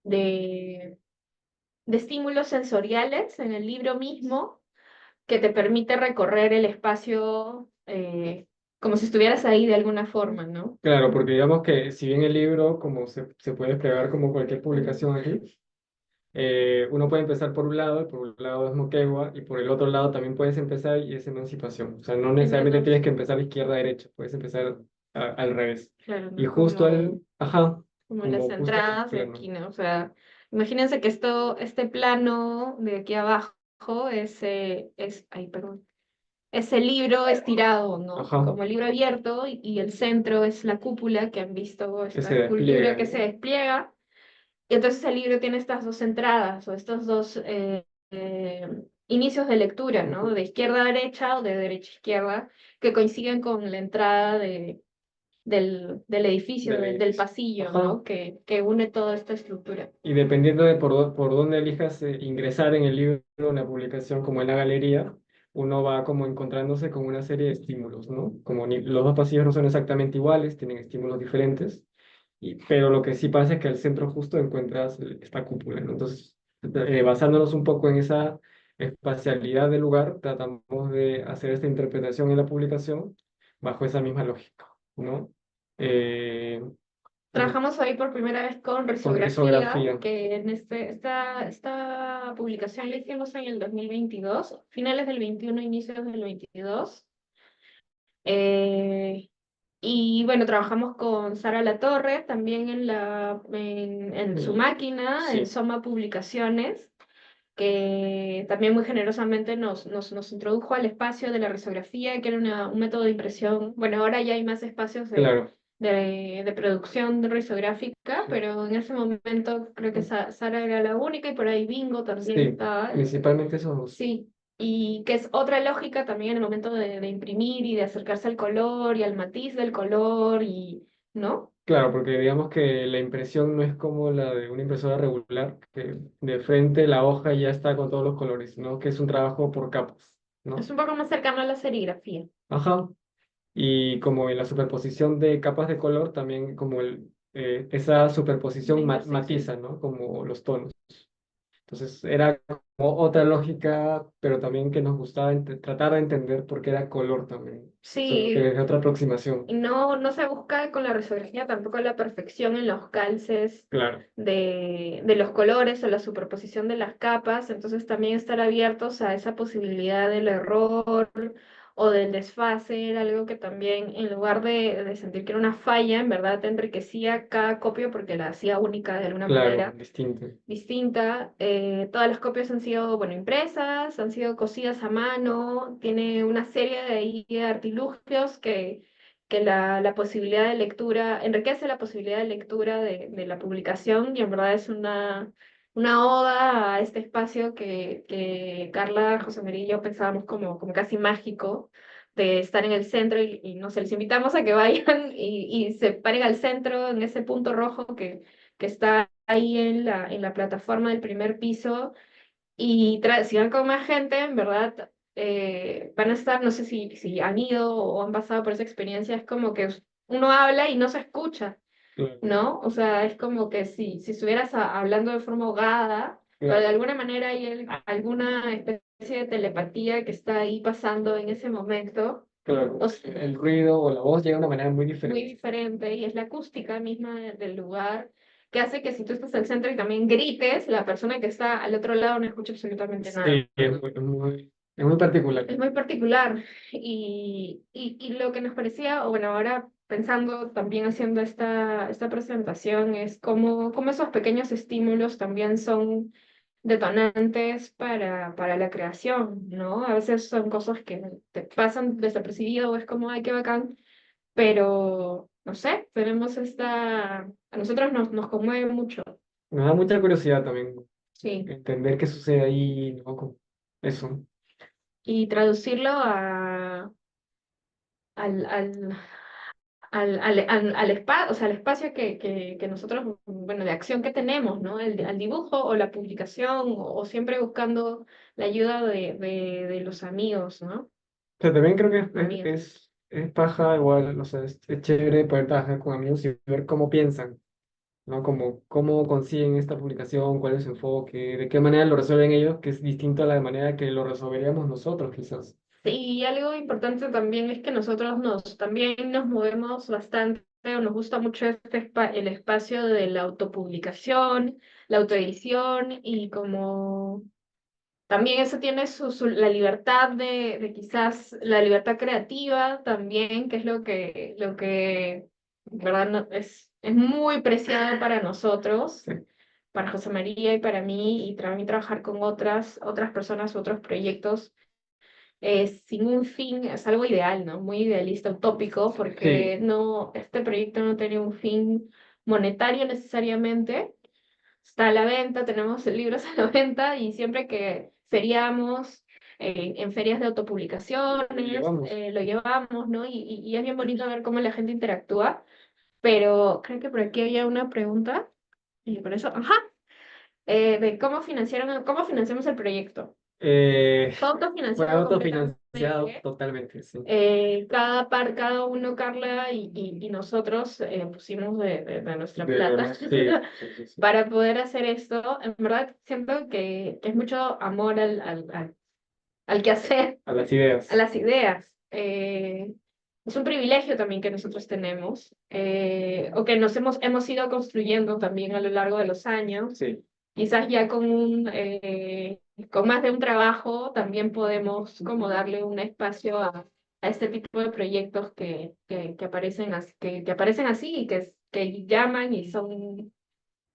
de estímulos sensoriales en el libro mismo que te permite recorrer el espacio como si estuvieras ahí de alguna forma, ¿no? claro, porque digamos que si bien el libro, como se puede desplegar como cualquier publicación aquí, uno puede empezar por un lado, y por un lado es Moquegua, y por el otro lado también puedes empezar y es emancipación. O sea, no Tiene necesariamente tienes dos, que empezar de izquierda a derecha, puedes empezar al revés. claro, Y ¿no? justo ajá, Como las como justo el entradas de plano. aquí, ¿no? O sea, imagínense que este plano de aquí abajo ay, perdón, es el libro estirado, ¿no? Ajá, Como el libro abierto y el centro es la cúpula que han visto que esta se escultura despliega, que se ¿no? despliega. Y entonces el libro tiene estas dos entradas o estos dos inicios de lectura, ¿no? Ujú. De izquierda a derecha o de derecha a izquierda, que coinciden con la entrada del edificio, Del del edificio. pasillo, Ajá. ¿no? Que une toda esta estructura. Y dependiendo de por dónde elijas ingresar en el libro, en la publicación, como en la galería, uno va como encontrándose con una serie de estímulos, ¿no? Como los dos pasillos no son exactamente iguales, tienen estímulos diferentes, pero lo que sí pasa es que al centro justo encuentras esta cúpula, ¿no? Entonces, basándonos un poco en esa espacialidad del lugar, tratamos de hacer esta interpretación en la publicación bajo esa misma lógica, ¿no? Eh, Trabajamos ahí por primera vez con con risografía, risografía. que esta publicación la hicimos en el 2022, finales del 21, inicios del 22. Eh, y bueno, trabajamos con Sara Latorre también en su máquina, en Sí, Soma Publicaciones. que también muy generosamente nos introdujo al espacio de la risografía, que era un método de impresión. Bueno, ahora ya hay más espacios Claro. de producción risográfica, pero en ese momento creo que Sara era la única y por ahí Bingo también Sí, estaba. principalmente esos dos. Sí, y que es otra lógica también en el momento de imprimir y de acercarse al color y al matiz del color y, ¿no? Claro, porque digamos que la impresión no es como la de una impresora regular, que de frente la hoja ya está con todos los colores, sino que es un trabajo por capas, Es ¿no? un poco más cercano a la serigrafía. Ajá. Y como en la superposición de capas de color, también como esa La superposición intersección. matiza, ¿no? Como los tonos. Entonces era como otra lógica, pero también que nos gustaba tratar de entender por qué era color también. Solo que Sí, desde otra aproximación. y no se busca con la risografía tampoco la perfección en los calces Claro, de los colores o la superposición de las capas, entonces también estar abiertos a esa posibilidad del error o del desfase, era algo que también en lugar de sentir que era una falla, en verdad te enriquecía cada copia porque la hacía única de alguna claro, manera distinto. distinta. Todas las copias han sido, bueno, impresas, han sido cosidas a mano, tiene una serie de, ahí de artilugios que la posibilidad de lectura, enriquece la posibilidad de lectura de la publicación y en verdad es una oda a este espacio que Carla, José María y yo pensábamos como casi mágico de estar en el centro y no sé, les invitamos a que vayan y se paren al centro en ese punto rojo que está ahí en la plataforma del primer piso y si van con más gente, en verdad, van a estar, no sé si han ido o han pasado por esa experiencia, es como que uno habla y no se escucha, Claro, ¿no? O sea, es como que si estuvieras hablando de forma ahogada, pero de claro, alguna manera hay alguna especie de telepatía que está ahí pasando en ese momento. claro. O sea, El ruido o la voz llega de una manera muy muy diferente. diferente y es la acústica misma del lugar que hace que si tú estás al centro y también grites, la persona que está al otro lado no escucha absolutamente nada. Sí, es muy particular. Es muy particular y lo que nos parecía, o bueno, ahora pensando también haciendo esta presentación, es cómo esos pequeños estímulos también son detonantes para la creación, ¿no? A veces son cosas que te pasan desapercibido o es como, ay, qué bacán, pero no sé, tenemos a nosotros nos conmueve mucho, Me da mucha curiosidad también sí, entender qué sucede ahí, ¿no? Eso. y traducirlo al, al, o sea, al espacio que nosotros, bueno, de acción que tenemos, ¿no? Al dibujo o la publicación o siempre buscando la ayuda de los amigos, ¿no? O sea, también creo que Amigas. es paja igual, o sea, es chévere poder trabajar con amigos y ver cómo piensan, ¿no? Como cómo consiguen esta publicación, cuál es su enfoque, de qué manera lo resuelven ellos, que es distinto a la manera que lo resolveríamos nosotros, quizás. Sí, y algo importante también es que nosotros también nos movemos bastante, o nos gusta mucho el espacio de la autopublicación, la autoedición, y como también eso tiene la libertad de quizás la libertad creativa también, que es lo que, ¿verdad? Es muy preciado para nosotros, Sí, para José María y para mí, y también trabajar con otras personas, otros proyectos sin un fin, es algo ideal, ¿no? Muy idealista, utópico, sí, porque no, este proyecto no tiene un fin monetario necesariamente. Está a la venta, tenemos libros a la venta y siempre que feriamos, en ferias de lo autopublicaciones, llevamos. lo llevamos, ¿no? Y es bien bonito ver cómo la gente interactúa, pero creo que por aquí había una pregunta, y por eso, ajá, de cómo financiamos el proyecto. Eh, Fue fue autofinanciado autofinanciado completamente. totalmente, sí. Cada uno, Carla y nosotros pusimos de nuestra plata Sí, sí, sí, sí. para poder hacer esto. En verdad, siento que es mucho amor al quehacer, A las a ideas. las ideas. Es un privilegio también que nosotros tenemos, o que hemos ido construyendo también a lo largo de los años. Sí. Quizás ya con más de un trabajo también podemos como darle un espacio a este tipo de proyectos que aparecen así y que llaman y son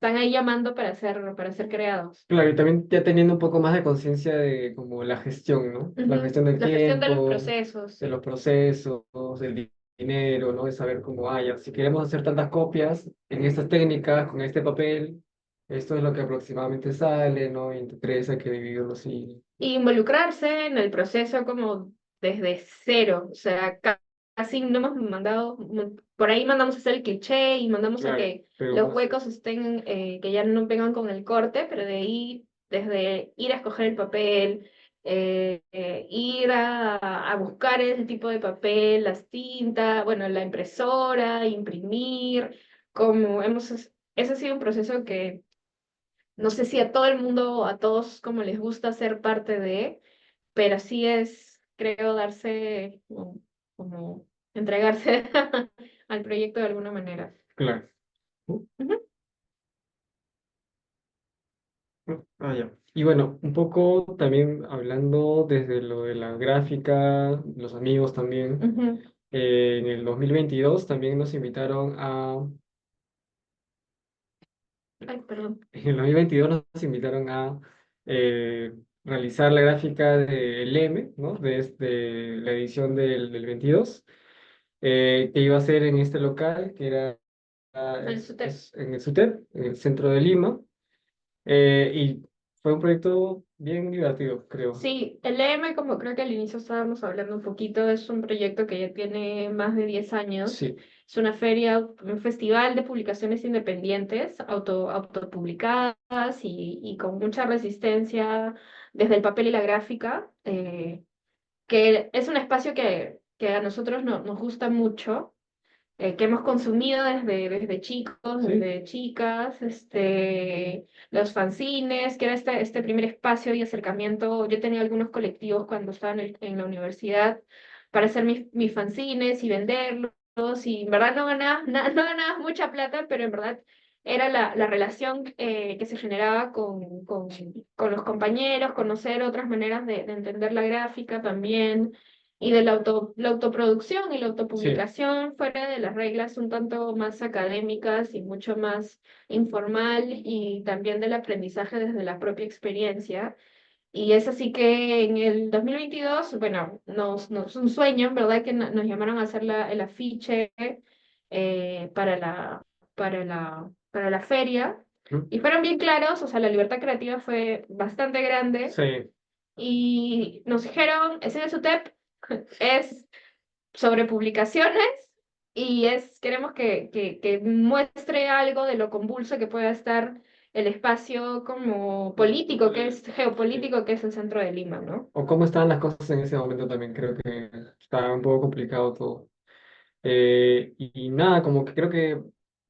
están ahí llamando para ser creados. Claro, y también ya teniendo un poco más de conciencia de como la gestión, ¿no? La Ujú. gestión del La gestión de los tiempo, procesos. de los procesos, del dinero, ¿no? De saber cómo, ya, si queremos hacer tantas copias en estas técnicas, con este papel, esto es lo que aproximadamente sale, ¿no? Y entre tres hay que dividirlo así. Y involucrarse en el proceso como desde cero, o sea, casi no hemos mandado, por ahí mandamos a hacer el cliché y mandamos a Claro, que pero los más, huecos estén, que ya no vengan con el corte, pero de ahí, desde ir a escoger el papel, ir a buscar ese tipo de papel, las tintas, bueno, la impresora, imprimir, como ese ha sido un proceso que no sé si a todo el mundo, a todos como les gusta ser parte de, pero sí es, creo, darse, como entregarse al proyecto de alguna manera. claro. Ujú, Ya. Y bueno, un poco también hablando desde lo de la gráfica, los amigos también. ujú. En el 2022 también nos invitaron Ay, perdón. en el 2022 nos invitaron a eh, realizar la gráfica del M, ¿no? De la edición del 22, que iba a ser en este local, que era El SUTEP. es en el SUTEP, en el centro de Lima, y fue un proyecto bien divertido, creo. Sí, el EM, como creo que al inicio estábamos hablando un poquito, es un proyecto que ya tiene más de 10 años. Sí, Es una feria, un festival de publicaciones independientes, autopublicadas y con mucha resistencia desde el papel y la gráfica, que es un espacio que a nosotros nos gusta mucho, que hemos consumido desde chicos, sí, desde chicas, los fanzines, que era este primer espacio y acercamiento. Yo tenía algunos colectivos cuando estaba en la universidad para hacer mis fanzines y venderlos, y en verdad no ganabas, no ganabas mucha plata, pero en verdad era la relación que se generaba con los compañeros, conocer otras maneras de entender la gráfica también y de la autoproducción y la sí, autopublicación fuera de las reglas un tanto más académicas y mucho más informal y también del aprendizaje desde la propia experiencia. Y es así que en el 2022, bueno, nos un sueño, ¿verdad? Que nos llamaron a hacer el afiche para la feria. ¿Mm? Y fueron bien claros, o sea, la libertad creativa fue bastante grande Sí, y nos dijeron, es en el SUTEP, es sobre publicaciones y queremos que muestre algo de lo convulso que pueda estar el espacio como político, que es sí. geopolítico, que es el centro de Lima, ¿no? O cómo estaban las cosas en ese momento también, creo que estaba un poco complicado todo. Y nada, como que creo que,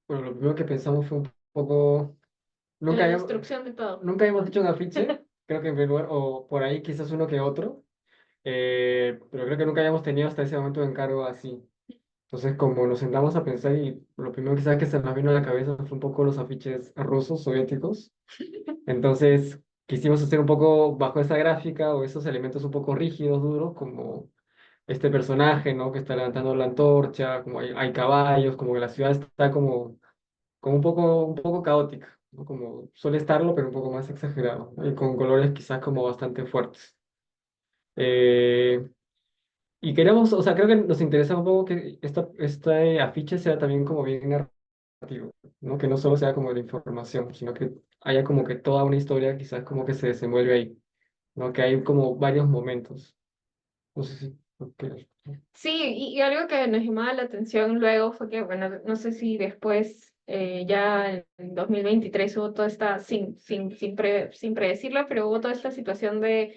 bueno, lo primero que pensamos fue un poco, En nunca la habíamos, destrucción de todo. nunca habíamos hecho un afiche, creo que en primer lugar, o por ahí quizás uno que otro, pero creo que nunca habíamos tenido hasta ese momento de encargo así. Entonces, como nos sentamos a pensar y lo primero quizás que se nos vino a la cabeza fue un poco los afiches rusos, soviéticos. Entonces, quisimos hacer un poco bajo esa gráfica o esos elementos un poco rígidos, duros, como este personaje, ¿no? Que está levantando la antorcha, como hay caballos, como que la ciudad está como un poco caótica, ¿no? Como suele estarlo, pero un poco más exagerado, ¿no? Y con colores quizás como bastante fuertes. Eh, y queremos, o sea, creo que nos interesa un poco que este afiche sea también como bien narrativo, ¿no? Que no solo sea como de información, sino que haya como que toda una historia quizás como que se desenvuelve ahí, ¿no? Que hay como varios momentos. No sé si... ok. Sí, y algo que nos llamaba la atención luego fue que, bueno, no sé si después, ya en 2023 hubo toda esta, sin predecirlo, pero hubo toda esta situación de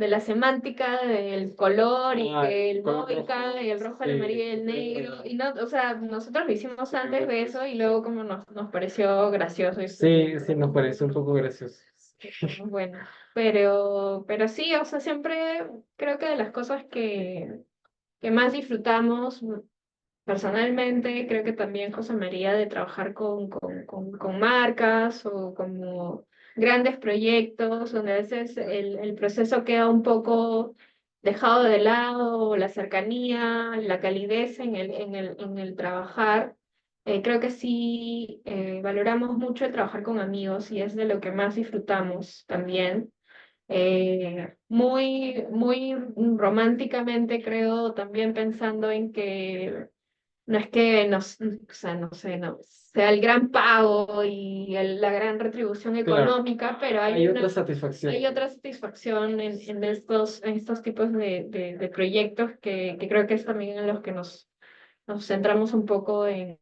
la semántica del color y Ah, que el color móvica rojo. y el rojo, el Sí, amarillo y el negro, y no, o sea, nosotros lo hicimos antes de eso y luego como nos pareció gracioso y sí, sí, nos pareció un poco gracioso. dijimos, bueno, pero sí, o sea, siempre creo que de las cosas que más disfrutamos personalmente, creo que también José María de trabajar con marcas o como grandes proyectos donde a veces el proceso queda un poco dejado de lado, o la cercanía, la calidez en el trabajar. Creo que sí valoramos mucho el trabajar con amigos y es de lo que más disfrutamos también. Muy románticamente creo, también pensando en que no es que o sea, no sé, no sea el gran pago y la gran retribución Claro, económica, pero hay otra hay satisfacción. otra satisfacción en estos tipos de proyectos que creo que es también en los que nos centramos un poco en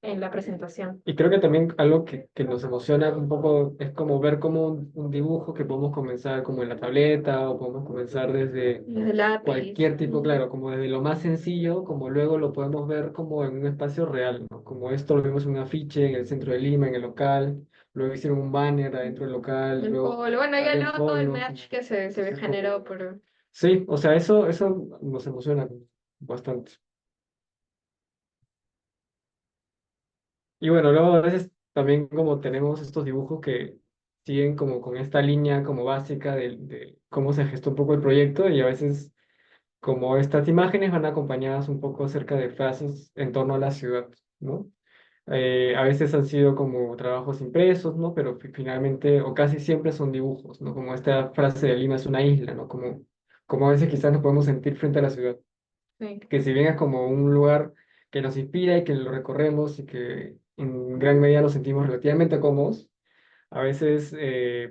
la presentación. Y creo que también algo que nos emociona un poco es como ver como un dibujo que podemos comenzar como en la tableta o podemos comenzar desde Desde lápiz. cualquier tipo, claro, como desde lo más sencillo, como luego lo podemos ver como en un espacio real, ¿no? Como esto lo vimos en un afiche en el centro de Lima, en el local, luego hicieron un banner adentro del local, El luego polo, bueno, ya sale un luego todo el folio, como match que se un poco. generó por... Sí, o sea, eso nos emociona bastante. Y bueno, luego a veces también como tenemos estos dibujos que siguen como con esta línea como básica de cómo se gestó un poco el proyecto y a veces como estas imágenes van acompañadas un poco acerca de frases en torno a la ciudad, ¿no? A veces han sido como trabajos impresos, ¿no? Pero finalmente, o casi siempre son dibujos, ¿no? Como esta frase de Lima es una isla, ¿no? Como a veces quizás nos podemos sentir frente a la ciudad, Sí. que si bien es como un lugar que nos inspira y que lo recorremos y que en gran medida nos sentimos relativamente cómodos, a veces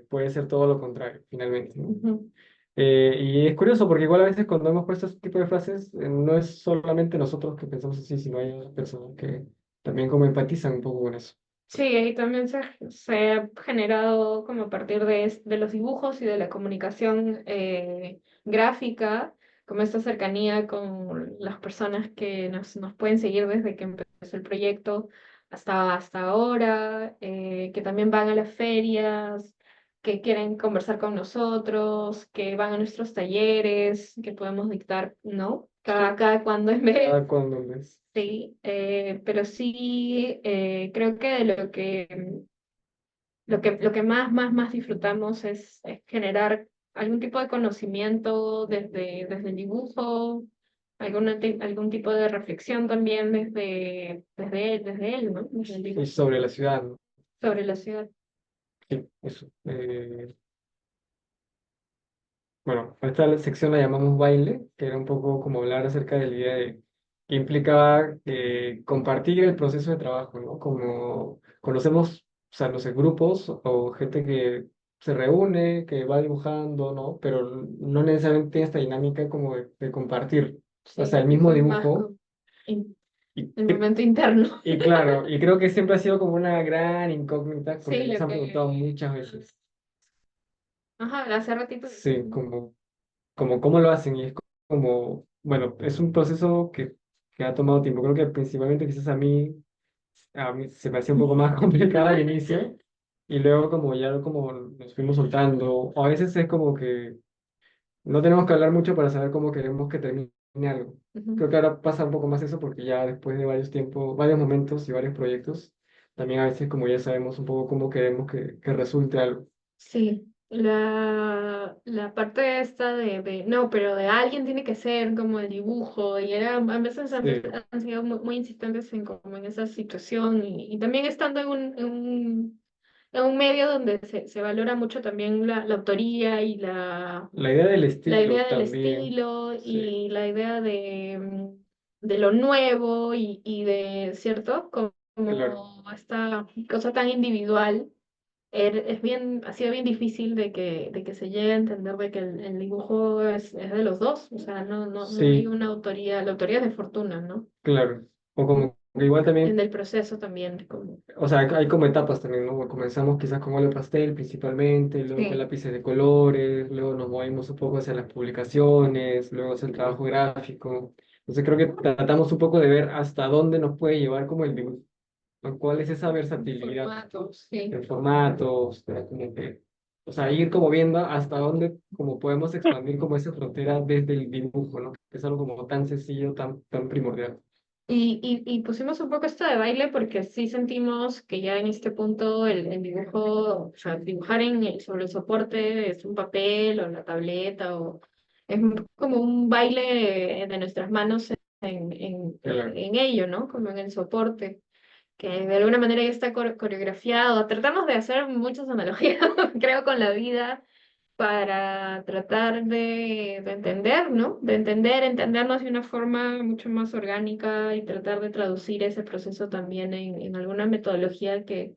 puede ser todo lo contrario, finalmente, ¿no? Ujú. Y es curioso porque igual a veces cuando hemos puesto este tipo de frases, no es solamente nosotros que pensamos así, sino hay otras personas que también como empatizan un poco con eso. Sí, ahí también se ha generado como a partir de los dibujos y de la comunicación gráfica, como esta cercanía con las personas que nos pueden seguir desde que empezó el proyecto hasta ahora, que también van a las ferias, que quieren conversar con nosotros, que van a nuestros talleres, que podemos dictar, ¿no? Sí, Cada cuando en vez. cada cuando ves. Sí, pero sí creo que de lo que más disfrutamos es generar algún tipo de conocimiento desde el dibujo, algún tipo de reflexión también desde él, ¿no? Desde el Y dibujo, sobre la ciudad, ¿no? sobre la ciudad. Sí, eso. Bueno, a esta sección la llamamos baile, que era un poco como hablar acerca de la idea de que implicaba compartir el proceso de trabajo, ¿no? Como conocemos, o sea, no sé, grupos o gente que se reúne, que va dibujando, ¿no? Pero no necesariamente tiene esta dinámica como de compartir, o sea, Sí, el mismo eso es más dibujo. como Y, el momento interno. y claro, y creo que siempre ha sido como una gran incógnita porque Sí, nos lo han preguntado que... muchas veces, Ajá, hace ratito. sí, como cómo lo hacen y es como, bueno, es un proceso que ha tomado tiempo. Creo que principalmente quizás a mí se me hacía un poco más complicado al inicio y luego como ya como nos fuimos soltando, o a veces es como que no tenemos que hablar mucho para saber cómo queremos que termine algo. Ujú. Creo que ahora pasa un poco más eso porque ya después de varios tiempos, varios momentos y varios proyectos, también a veces como ya sabemos un poco cómo queremos que resulte algo. Sí, la parte esta no, pero de alguien tiene que ser como el dibujo, y era, a veces Sí, han sido muy insistentes como en esa situación, y también estando en un medio donde se valora mucho también la autoría y la idea del la estilo idea del también, estilo sí, y la idea de lo nuevo y ¿cierto? claro. Como esta cosa tan individual ha sido bien difícil de que se llegue a entender de que el dibujo es de los dos, o sea, no hay Sí, una autoría, la autoría es de Fortuna, ¿no? claro. O Mm. como que igual En también, el proceso también, como, o sea, hay como etapas también, ¿no? Comenzamos quizás con óleo pastel principalmente, luego con sí, lápices de colores, luego nos movimos un poco hacia las publicaciones, luego hacia el trabajo gráfico. Entonces creo que tratamos un poco de ver hasta dónde nos puede llevar como el dibujo, ¿no? ¿Cuál es esa versatilidad formatos, sí. en formatos? Como que, o sea, ir como viendo hasta dónde como podemos expandir como esa frontera desde el dibujo, ¿no? Que es algo como tan sencillo, tan primordial. Y pusimos un poco esto de baile porque sí sentimos que ya en este punto el dibujo, o sea, dibujar sobre el soporte es un papel o la tableta o es como un baile de nuestras manos Claro. en ello, ¿no? Como en el soporte, que de alguna manera ya está coreografiado. Tratamos de hacer muchas analogías, creo, con la vida para tratar de entender, ¿no? De entendernos de una forma mucho más orgánica y tratar de traducir ese proceso también en alguna metodología que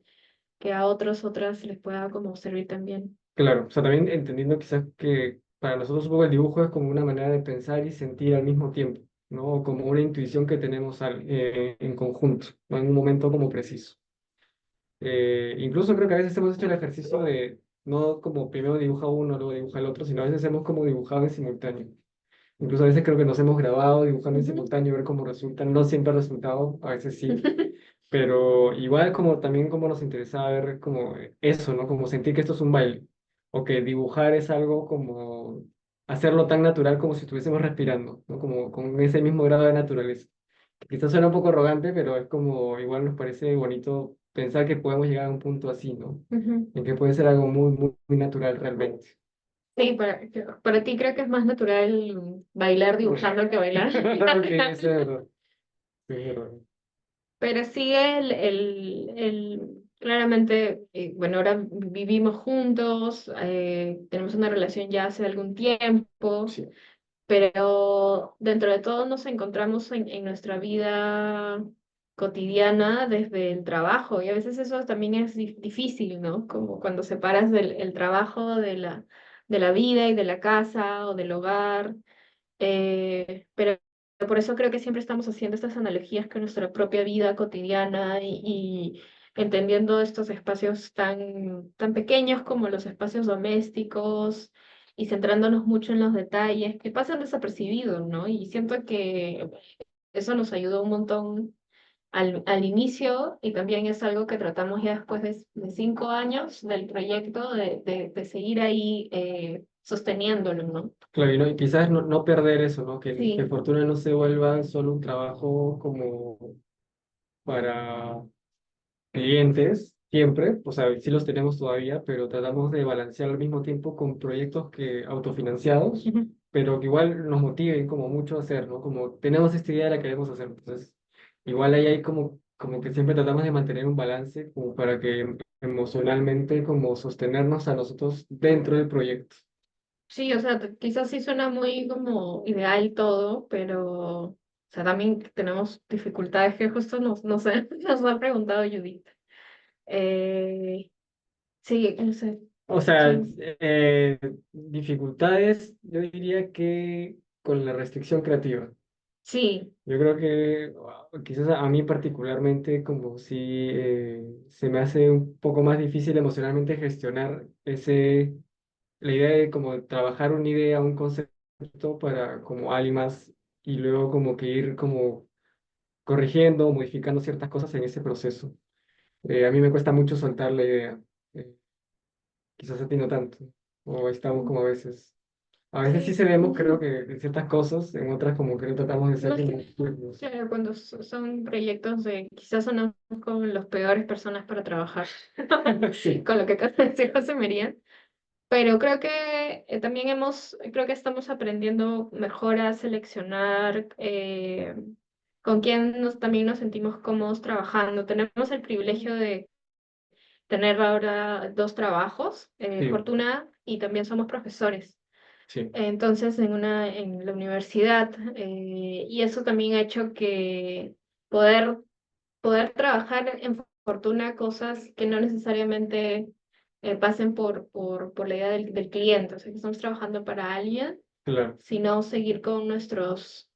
a otras les pueda como servir también. Claro, o sea, también entendiendo quizás que para nosotros un poco el dibujo es como una manera de pensar y sentir al mismo tiempo, ¿no? O como una intuición que tenemos en conjunto, ¿no? En un momento como preciso. Incluso creo que a veces hemos hecho el ejercicio de no como primero dibuja uno, luego dibuja el otro, sino a veces hemos como dibujado en simultáneo. Incluso a veces creo que nos hemos grabado dibujando en Ujú. simultáneo, ver cómo resulta. No siempre ha resultado, a veces sí, pero igual como también como nos interesaba ver como eso, ¿no? Como sentir que esto es un baile, o que dibujar es algo como hacerlo tan natural como si estuviésemos respirando, ¿no? Como con ese mismo grado de naturaleza. Quizás suena un poco arrogante, pero es como igual nos parece bonito pensar que podemos llegar a un punto así, ¿no? Ujú. En que puede ser algo muy, muy, muy natural realmente. Sí, para ti creo que es más natural bailar dibujando que bailar. Sí, eso es verdad. Sí, es verdad. Pero sí, claramente, bueno, ahora vivimos juntos, tenemos una relación ya hace algún tiempo, Sí, pero dentro de todo nos encontramos en nuestra vida cotidiana desde el trabajo y a veces eso también es difícil, ¿no? Como cuando separas el trabajo de la vida y de la casa o del hogar. Pero por eso creo que siempre estamos haciendo estas analogías con nuestra propia vida cotidiana y entendiendo estos espacios tan pequeños como los espacios domésticos y centrándonos mucho en los detalles que pasan desapercibidos, ¿no? Y siento que eso nos ayudó un montón al inicio y también es algo que tratamos ya después de 5 años del proyecto de seguir ahí sosteniéndolo, ¿no? claro, y quizás no perder eso, ¿no? Que Sí. Fortuna no se vuelva solo un trabajo como para clientes, siempre, o sea, sí los tenemos todavía, pero tratamos de balancear al mismo tiempo con proyectos que autofinanciados, Ujú. pero que igual nos motiven como mucho a hacer, ¿no? Como tenemos esta idea, la queremos hacer, entonces, igual ahí hay como que siempre tratamos de mantener un balance como para que emocionalmente como sostenernos a nosotros dentro del proyecto. Sí, o sea, quizás sí suena muy como ideal todo, pero o sea, también tenemos dificultades que justo no sé, nos ha preguntado Judith. Eh, sí, no sé, O sea, sí, dificultades, yo diría que con la restricción creativa. sí, Yo creo que quizás a mí particularmente como si se me hace un poco más difícil emocionalmente gestionar la idea de como trabajar una idea, un concepto para como alguien más y luego como que ir como corrigiendo, modificando ciertas cosas en ese proceso. A mí me cuesta mucho soltar la idea. eh, Quizás a ti no tanto. O estamos como a veces. A veces sí sí. cedemos, creo que en ciertas cosas, en otras como que tratamos de No ser es como que, fluidos. claro, cuando son proyectos de quizás son como las peores personas para trabajar, Sí, con lo que acaba de decir José María. Pero creo que también creo que estamos aprendiendo mejor a seleccionar con quién también nos sentimos cómodos trabajando. Tenemos el privilegio de tener ahora dos trabajos, sí, Fortuna, y también somos profesores. sí, Entonces, en la universidad, y eso también ha hecho que poder, poder trabajar en Fortuna cosas que no necesariamente pasen por la idea del cliente, o sea, que estamos trabajando para alguien, claro. sino seguir con nuestros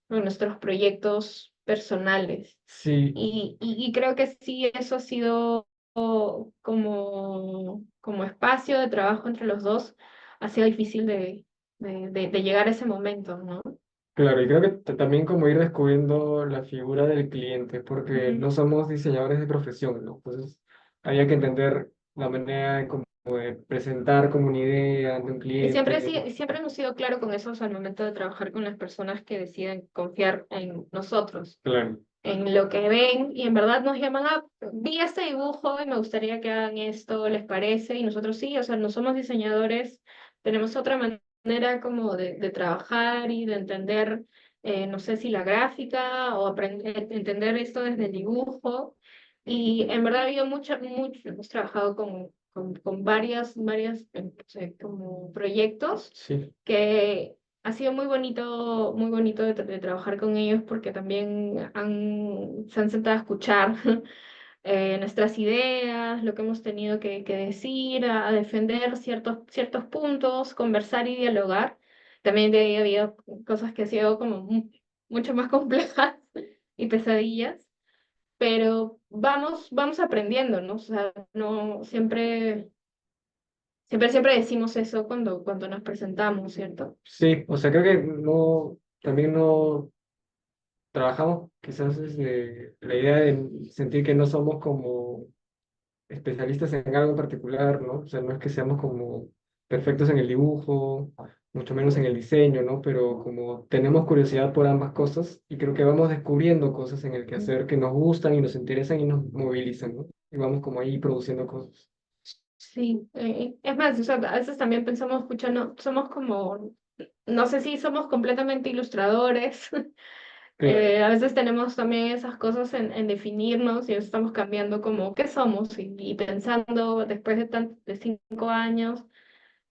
proyectos personales. Sí, Y creo que sí, eso ha sido como espacio de trabajo entre los dos, ha sido difícil de llegar a ese momento, ¿no? claro. Y creo que también como ir descubriendo la figura del cliente, porque Ujú. no somos diseñadores de profesión, ¿no? Entonces, había que entender la manera de, como de presentar como una idea ante un Y siempre, cliente. siempre hemos sido claro con eso al momento de trabajar con las personas que deciden confiar en nosotros, Claro, en lo que ven y en verdad nos llaman a, vi este dibujo y me gustaría que hagan esto, ¿les parece? Y nosotros sí, o sea, no somos diseñadores, tenemos otra manera como de trabajar y de entender no sé si la gráfica o aprender, entender esto desde el dibujo. Y en verdad ha habido hemos trabajado con como proyectos Sí, que ha sido muy bonito de trabajar con ellos porque también se han sentado a escuchar nuestras ideas, lo que hemos tenido que decir, a defender ciertos puntos, conversar y dialogar. También de ahí ha habido cosas que han sido como mucho más complejas y pesadillas, pero vamos aprendiendo, ¿no? O sea, no siempre decimos eso cuando nos presentamos, ¿cierto? sí, o sea, creo que no, también no trabajamos quizás desde la idea de sentir que no somos como especialistas en algo en particular, ¿no? O sea, no es que seamos como perfectos en el dibujo, mucho menos en el diseño, ¿no? Pero como tenemos curiosidad por ambas cosas y creo que vamos descubriendo cosas en el quehacer que nos gustan y nos interesan y nos movilizan, ¿no? Y vamos como ahí produciendo cosas. Sí, es más, o sea, a veces también pensamos, escucha, no, somos como, no sé si somos completamente ilustradores. Claro, A veces tenemos también esas cosas en definirnos y estamos cambiando como qué somos y pensando después de 5 años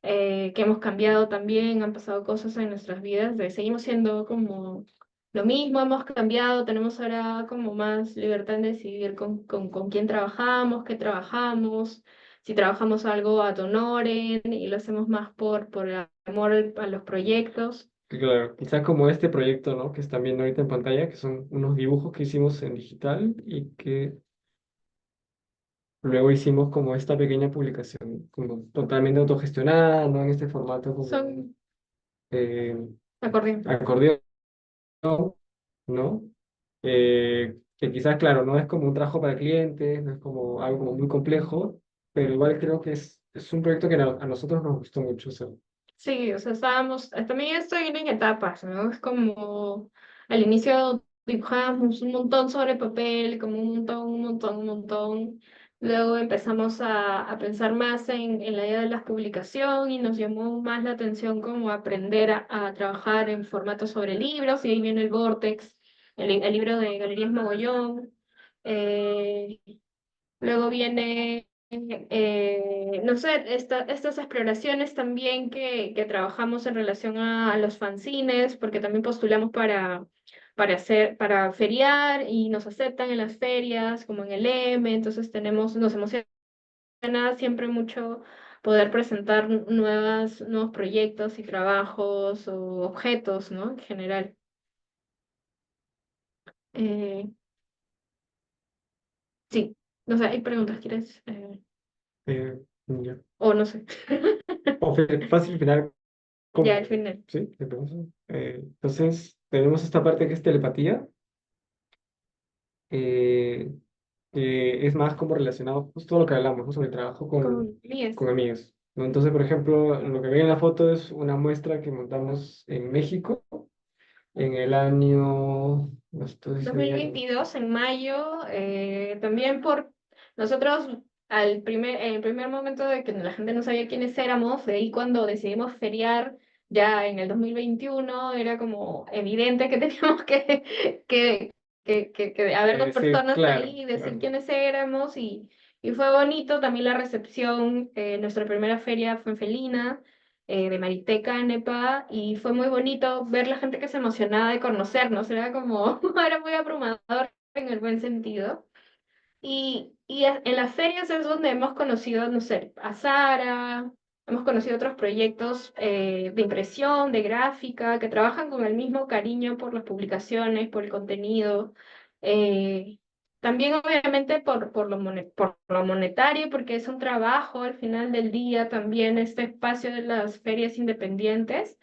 que hemos cambiado también, han pasado cosas en nuestras vidas, seguimos siendo como lo mismo, hemos cambiado, tenemos ahora como más libertad en decidir con quién trabajamos, qué trabajamos, si trabajamos algo ad honorem y lo hacemos más por amor a los proyectos. claro. Quizás como este proyecto, ¿no? Que están viendo ahorita en pantalla, que son unos dibujos que hicimos en digital y que luego hicimos como esta pequeña publicación, como totalmente autogestionada, ¿no? En este formato como Son eh, acordeón. acordeón, ¿no? Que quizás, claro, no es como un trabajo para clientes, no es como algo como muy complejo, pero igual creo que es un proyecto que a nosotros nos gustó mucho hacer. Sí, o sea, también estoy en etapas, ¿no? Es como al inicio dibujamos un montón sobre papel, como un montón. Luego empezamos a pensar más en la idea de la publicación y nos llamó más la atención como aprender a trabajar en formato sobre libros y ahí viene el Vortex, el libro de Galerías Mogollón. Eh, Luego viene, no sé, estas exploraciones también que trabajamos en relación a los fanzines, porque también postulamos para feriar y nos aceptan en las ferias, como en el M, entonces nos emociona siempre mucho poder presentar nuevos proyectos y trabajos o objetos, ¿no? En general. Eh, sí, no sé, hay preguntas, ¿quieres? Ya. O no sé, Fácil final, ya al como, final. sí, empezamos. Entonces, tenemos esta parte que es telepatía, eh, que es más como relacionado justo a lo que hablamos, ¿no? Sobre el trabajo Con Mies. con amigos, ¿no? Entonces, por ejemplo, lo que ven en la foto es una muestra que montamos en México en el año, no estoy seguro. 2022, en mayo, también por nosotros, en el primer momento de que la gente no sabía quiénes éramos, de ahí cuando decidimos feriar, ya en el 2021, era como evidente que teníamos que haber dos Sí, personas claro, ahí y decir claro. quiénes éramos, y fue bonito también la recepción. Nuestra primera feria fue en Felina, de Mariteca, Nepa, y fue muy bonito ver la gente que se emocionaba de conocernos, era como, era muy abrumador en el buen sentido. En las ferias es donde hemos conocido, no sé, a Sara, hemos conocido otros proyectos de impresión, de gráfica, que trabajan con el mismo cariño por las publicaciones, por el contenido. eh, También obviamente por lo monetario, porque es un trabajo al final del día también este espacio de las ferias independientes,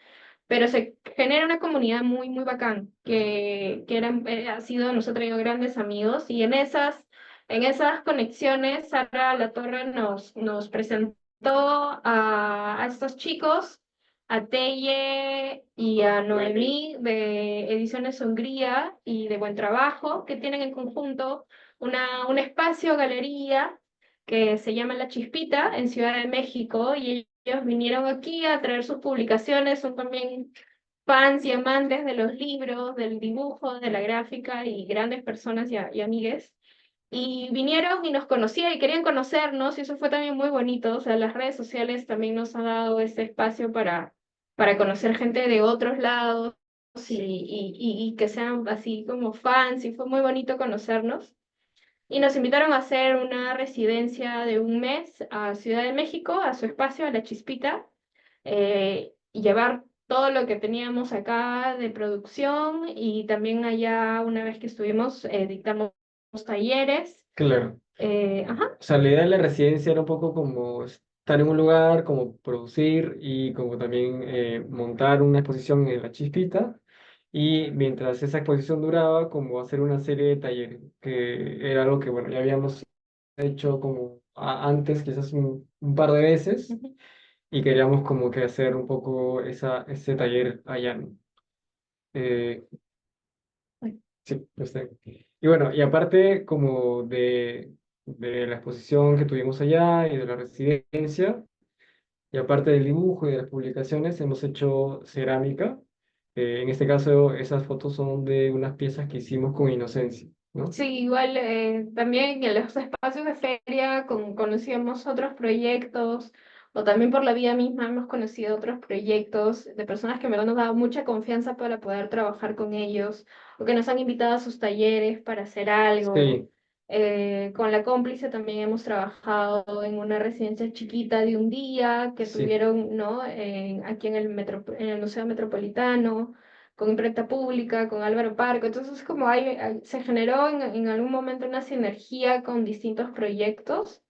pero se genera una comunidad muy, muy bacán, nos ha traído grandes amigos y en esas conexiones, Sara Latorre nos presentó a estos chicos, a Teye y a Noemí de Ediciones Hungría y de Buen Trabajo, que tienen en conjunto un espacio, galería, que se llama La Chispita en Ciudad de México, y ellos vinieron aquí a traer sus publicaciones, son también fans y amantes de los libros, del dibujo, de la gráfica y grandes personas y amigues. Y vinieron y nos conocían y querían conocernos y eso fue también muy bonito. O sea, las redes sociales también nos han dado ese espacio para conocer gente de otros lados y que sean así como fans y fue muy bonito conocernos. Y nos invitaron a hacer una residencia de un mes a Ciudad de México, a su espacio, a La Chispita, y llevar todo lo que teníamos acá de producción y también allá una vez que estuvimos dictamos talleres. Claro. Ajá. O sea, la idea de la residencia era un poco como estar en un lugar, como producir y como también montar una exposición en La Chispita. Y mientras esa exposición duraba, como hacer una serie de talleres, que era algo que, bueno, ya habíamos hecho como antes, quizás un par de veces, Ujú. y queríamos como que hacer un poco ese taller allá, ¿no? Eh, sí, pues, y bueno, y aparte como de la exposición que tuvimos allá y de la residencia, y aparte del dibujo y de las publicaciones, hemos hecho cerámica. En este caso, esas fotos son de unas piezas que hicimos con Inocencia, ¿no? Sí, igual también en los espacios de feria conocíamos otros proyectos, o también por la vida misma hemos conocido otros proyectos de personas que me han dado mucha confianza para poder trabajar con ellos, o que nos han invitado a sus talleres para hacer algo. Sí, Con la cómplice también hemos trabajado en una residencia chiquita de un día que sí, tuvieron, ¿no? Aquí en en el Museo Metropolitano con Imprenta Pública, con Álvaro Parco. Entonces, como se generó en algún momento una sinergia con distintos proyectos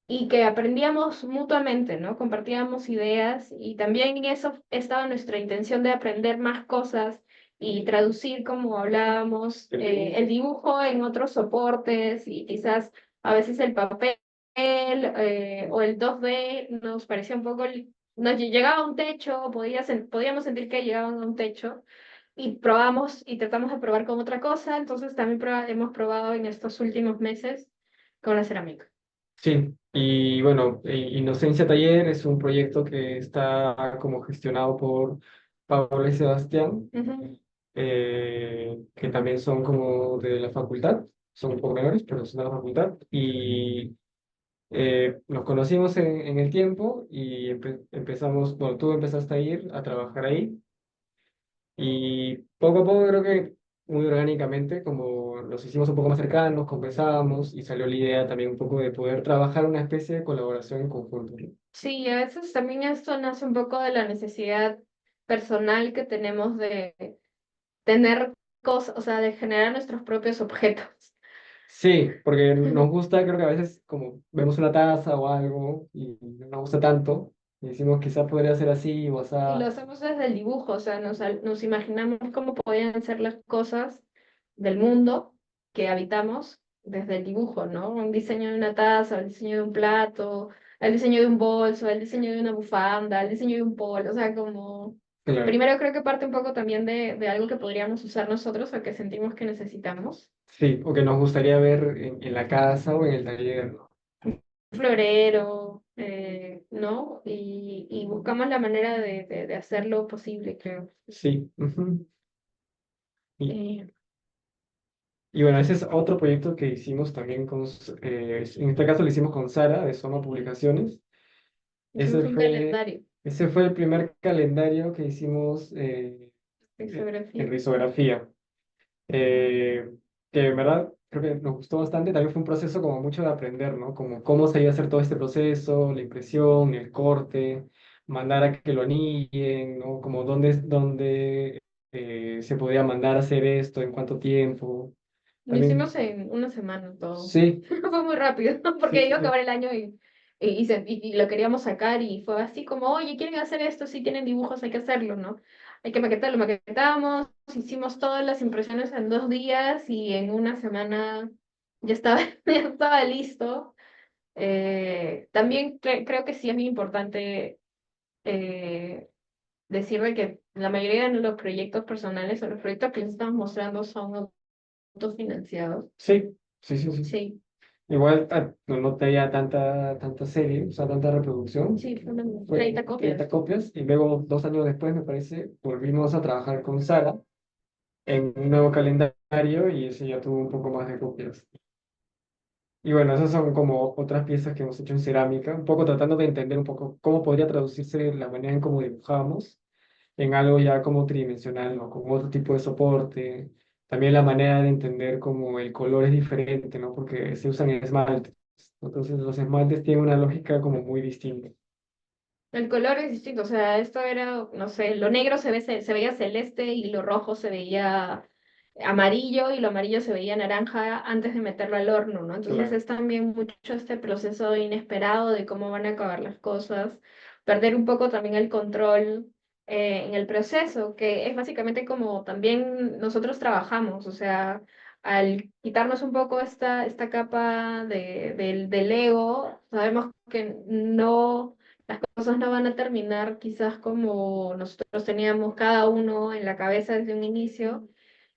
y que aprendíamos mutuamente, ¿no? Compartíamos ideas y también en eso estaba nuestra intención de aprender más cosas y traducir, como hablábamos, el dibujo en otros soportes y quizás a veces el papel o el 2D nos parecía un poco, nos llegaba a un techo, podíamos sentir que llegaban a un techo y probamos y tratamos de probar con otra cosa, entonces también hemos probado en estos últimos meses con la cerámica. sí. Y bueno, Inocencia Taller es un proyecto que está como gestionado por Pablo y Sebastián, Ujú. que también son como de la facultad, son un poco menores, pero son de la facultad. Y nos conocimos en el tiempo y empezamos, bueno, tú empezaste a ir a trabajar ahí y poco a poco creo que muy orgánicamente, como nos hicimos un poco más cercanos, conversábamos y salió la idea también un poco de poder trabajar una especie de colaboración en conjunto, ¿no? Sí, a veces también esto nace un poco de la necesidad personal que tenemos de tener cosas, o sea, de generar nuestros propios objetos. Sí, porque nos gusta, creo que a veces como vemos una taza o algo y no nos gusta tanto, y decimos quizá podría ser así o Y lo sea, hacemos desde el dibujo, o sea, nos imaginamos cómo podrían ser las cosas del mundo que habitamos desde el dibujo, ¿no? Un diseño de una taza, el diseño de un plato, el diseño de un bolso, el diseño de una bufanda, el diseño de un polo, o sea, como... claro, Primero creo que parte un poco también de algo que podríamos usar nosotros o que sentimos que necesitamos. sí, o que nos gustaría ver en la casa o en el taller, ¿no? Florero, ¿no? Y buscamos la manera de hacerlo posible, creo. Sí. Ujú. Y, Eh, y bueno, ese es otro proyecto que hicimos también en este caso lo hicimos con Sara de Soma Publicaciones. Hicimos Ese un fue, calendario ese fue el primer calendario que hicimos de en geografía. risografía. eh, que en verdad creo que nos gustó bastante. También fue un proceso como mucho de aprender, ¿no? Como cómo se iba a hacer todo este proceso, la impresión, el corte, mandar a que lo anillen, ¿no? Como dónde se podía mandar a hacer esto, en cuánto tiempo. Lo También, hicimos en una semana todo. sí, Fue muy rápido, sí, porque sí, iba a sí. acabar el año y lo queríamos sacar y fue así como, oye, ¿quieren hacer esto? Si tienen dibujos hay que hacerlo, ¿no? Hay que maquetarlo, maquetamos, hicimos todas las impresiones en 2 días y en una semana ya estaba, ya estaba listo. También creo que sí es muy importante eh, decir de que la mayoría de los proyectos personales o los proyectos que les estamos mostrando son autofinanciados. Sí, sí, sí, sí. Sí. Igual no tenía tanta serie, o sea, tanta reproducción. Sí, fueron Fue 30 30 copias. copias y luego 2 años después, me parece, volvimos a trabajar con Sara en un nuevo calendario y ese ya tuvo un poco más de copias. Y bueno, esas son como otras piezas que hemos hecho en cerámica, un poco tratando de entender un poco cómo podría traducirse la manera en cómo dibujamos en algo ya como tridimensional, ¿no? Con otro tipo de soporte. También la manera de entender como el color es diferente, ¿no? Porque se usan esmaltes. Entonces los esmaltes tienen una lógica como muy distinta. El color es distinto, o sea, esto era, no sé, lo negro se veía celeste y lo rojo se veía amarillo y lo amarillo se veía naranja antes de meterlo al horno, ¿no? Entonces Claro. es también mucho este proceso inesperado de cómo van a acabar las cosas, perder un poco también el control en el proceso, que es básicamente como también nosotros trabajamos, o sea, al quitarnos un poco esta capa del ego, sabemos que no las cosas no van a terminar quizás como nosotros teníamos cada uno en la cabeza desde un inicio.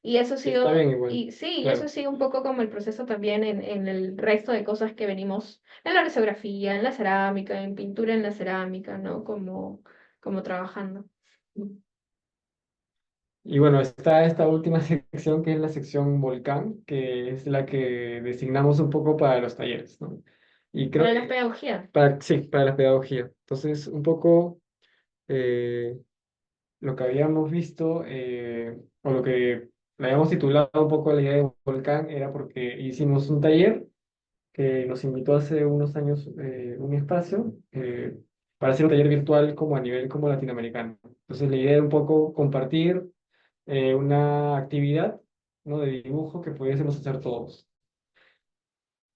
Y eso ha Y está bien sido, igual, y sí, y eso claro. ha sido un poco como el proceso también en el resto de cosas que venimos, en la risografía, en la cerámica, en pintura en la cerámica, ¿no? Como trabajando. Y bueno, está esta última sección que es la sección volcán, que es la que designamos un poco para los talleres, ¿no? Y creo Para la que pedagogía. sí, para la pedagogía. Entonces, un poco eh, lo que habíamos visto, o lo que le habíamos titulado un poco la idea de volcán, era porque hicimos un taller que nos invitó hace unos años un espacio para hacer un taller virtual como a nivel como latinoamericano. Entonces, la idea era un poco compartir una actividad, ¿no? De dibujo que pudiésemos hacer todos.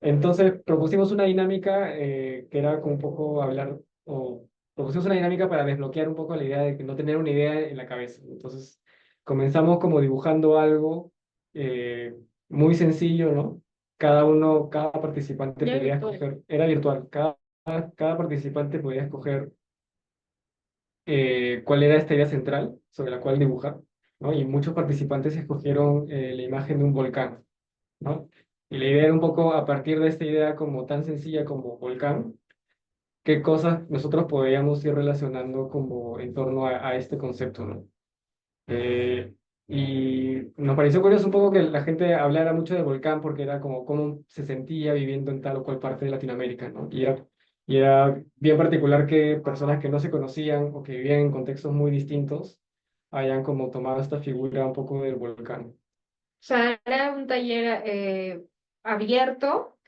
Entonces propusimos una dinámica que era como un poco hablar, o propusimos una dinámica para desbloquear un poco la idea de que no tener una idea en la cabeza. Entonces comenzamos como dibujando algo eh, muy sencillo, ¿no? Cada participante Ya podía virtual. escoger, era virtual, cada participante podía escoger cuál era esta idea central sobre la cual dibujar, ¿no? Y muchos participantes escogieron la imagen de un volcán, ¿no? Y la idea era un poco a partir de esta idea como tan sencilla como volcán, qué cosas nosotros podíamos ir relacionando como en torno a este concepto, ¿no? Eh, y nos pareció curioso un poco que la gente hablara mucho de volcán porque era como cómo se sentía viviendo en tal o cual parte de Latinoamérica, ¿no? Y era bien particular que personas que no se conocían o que vivían en contextos muy distintos hayan como tomado esta figura un poco del volcán. O sea, era un taller abierto,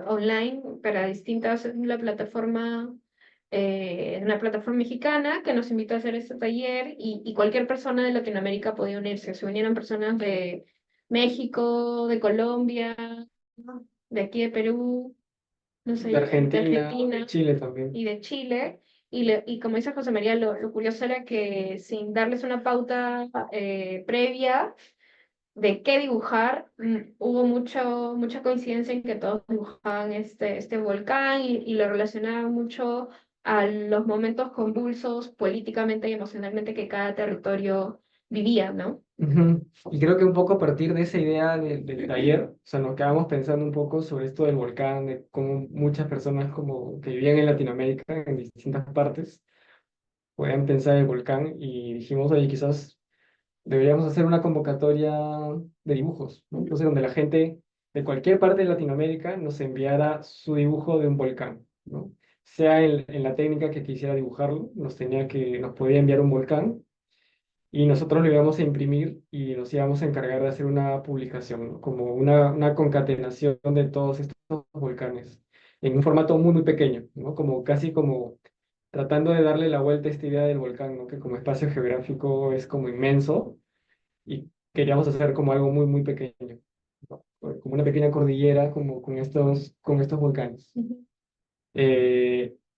online, para distintas, una plataforma mexicana que nos invitó a hacer este taller y cualquier persona de Latinoamérica podía unirse. Se unieron personas de México, de Colombia, ¿no? De aquí de Perú, no De sé, de Argentina, de Argentina Chile también. y de Chile. Y como dice José María, lo curioso era que sin darles una pauta previa, de qué dibujar, hubo mucha coincidencia en que todos dibujaban este volcán y lo relacionaban mucho a los momentos convulsos políticamente y emocionalmente que cada territorio vivía, ¿no? Ujú. Y creo que un poco a partir de esa idea del taller, o sea, nos quedamos pensando un poco sobre esto del volcán, de cómo muchas personas como que vivían en Latinoamérica, en distintas partes, podían pensar el volcán y dijimos, oye, quizás deberíamos hacer una convocatoria de dibujos, ¿no? Entonces, donde la gente de cualquier parte de Latinoamérica nos enviara su dibujo de un volcán, ¿no? Sea en la técnica que quisiera dibujarlo, nos podía enviar un volcán y nosotros lo íbamos a imprimir y nos íbamos a encargar de hacer una publicación, ¿no? Como una concatenación de todos estos volcanes en un formato muy, muy pequeño, ¿no? Como casi como tratando de darle la vuelta a esta idea del volcán, ¿no? Que como espacio geográfico es como inmenso y queríamos hacer como algo muy, muy pequeño, ¿no? Como una pequeña cordillera como con estos volcanes. Ujú.